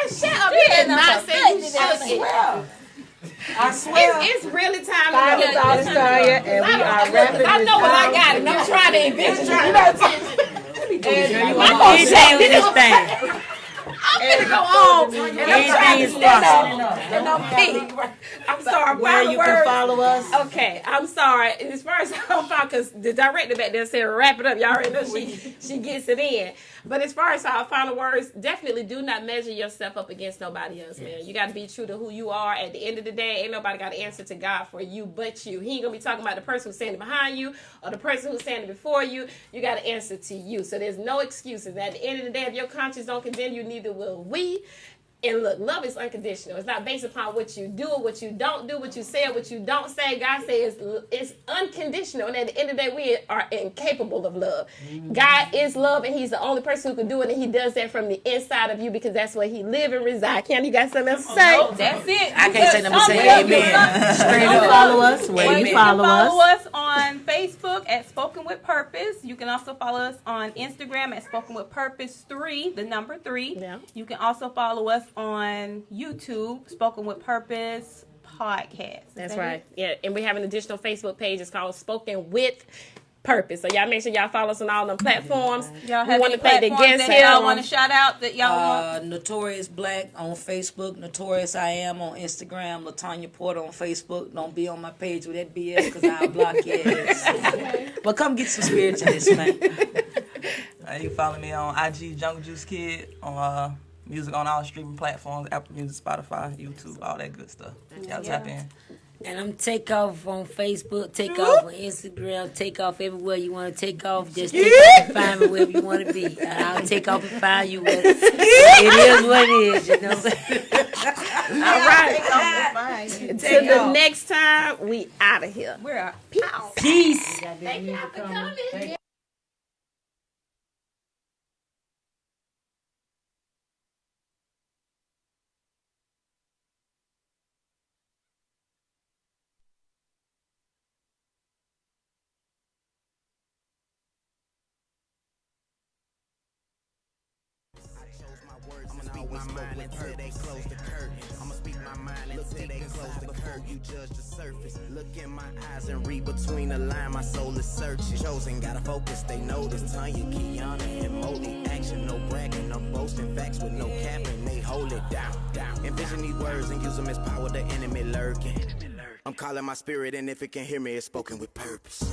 [SPEAKER 2] shut up.
[SPEAKER 3] You
[SPEAKER 2] You
[SPEAKER 3] had
[SPEAKER 2] did not say you
[SPEAKER 3] perfected that
[SPEAKER 2] should.
[SPEAKER 4] I swear.
[SPEAKER 2] It's really time
[SPEAKER 8] Final
[SPEAKER 2] to go.
[SPEAKER 8] thoughts, Tonya, and we are wrapping
[SPEAKER 2] I
[SPEAKER 8] this
[SPEAKER 2] know what I
[SPEAKER 8] up.
[SPEAKER 2] got, and I'm trying to invent it. I'm gonna go on, and I'm trying to stand up, and I'm pink. I'm sorry.
[SPEAKER 8] Where
[SPEAKER 2] Final
[SPEAKER 8] you
[SPEAKER 2] words.
[SPEAKER 8] can follow us.
[SPEAKER 2] Okay, I'm sorry. As far as I'm fine, because the director back there said wrap it up. Y'all already know she gets it in. But as far as our final words, definitely do not measure yourself up against nobody else, man. You got to be true to who you are. At the end of the day, ain't nobody got to answer to God for you but you. He ain't going to be talking about the person who's standing behind you or the person who's standing before you. You got to answer to you. So there's no excuses. At the end of the day, if your conscience don't condemn you, neither will we. And look, love is unconditional. It's not based upon what you do or what you don't do, what you say or what you don't say. God says it's unconditional. And at the end of the day, we are incapable of love. God is love, and he's the only person who can do it. And he does that from the inside of you because that's where he live and reside. Candy, you got something else to say?
[SPEAKER 3] That's it.
[SPEAKER 4] I can't say nothing but say amen.
[SPEAKER 8] Straight up. Follow us where you follow us.
[SPEAKER 3] Us on Facebook at Spoken with Purpose. You can also follow us on Instagram at Spoken with Purpose 3, the number 3.
[SPEAKER 2] Yeah.
[SPEAKER 3] You can also follow us on YouTube, Spoken with Purpose Podcast.
[SPEAKER 2] That's right. Yeah, and we have an additional Facebook page. It's called Spoken with Purpose. So y'all make sure y'all follow us on all them platforms.
[SPEAKER 3] Y'all
[SPEAKER 2] we
[SPEAKER 3] have
[SPEAKER 2] want
[SPEAKER 3] any
[SPEAKER 2] to thank the
[SPEAKER 3] platforms
[SPEAKER 2] guests
[SPEAKER 3] that
[SPEAKER 2] here.
[SPEAKER 3] y'all want to shout out that y'all want?
[SPEAKER 4] Notorious Black on Facebook, Notorious I Am on Instagram, LaTonya Porter on Facebook. Don't be on my page with that BS because I'll block your ass. But come get some spiritualness, man.
[SPEAKER 5] You can follow me on IG, Jungle Juice Kid, on music on all streaming platforms, Apple Music, Spotify, YouTube, all that good stuff. Y'all tap in.
[SPEAKER 6] And I'm Takeoff on Facebook, Takeoff on Instagram, Takeoff everywhere you want to take off. Just take off and find me wherever you want to be. And I'll take off and find you. It is what it is, you know.
[SPEAKER 2] All right. Until the next time, we out of here.
[SPEAKER 3] We're out.
[SPEAKER 6] Peace.
[SPEAKER 2] Thank y'all for coming.
[SPEAKER 1] I'ma speak my mind until they close the curtain. I'ma speak my mind until they close the curtain. You judge the surface. Look in my eyes and read between the lines. My soul is searching. Chosen, gotta focus. They notice. Tonya, Kiana, and Molly. Action, no bragging, no boasting. Facts with no capping. They hold it down. Envision these words and use them as power. The enemy lurking. I'm calling my spirit, and if it can hear me, it's spoken with purpose.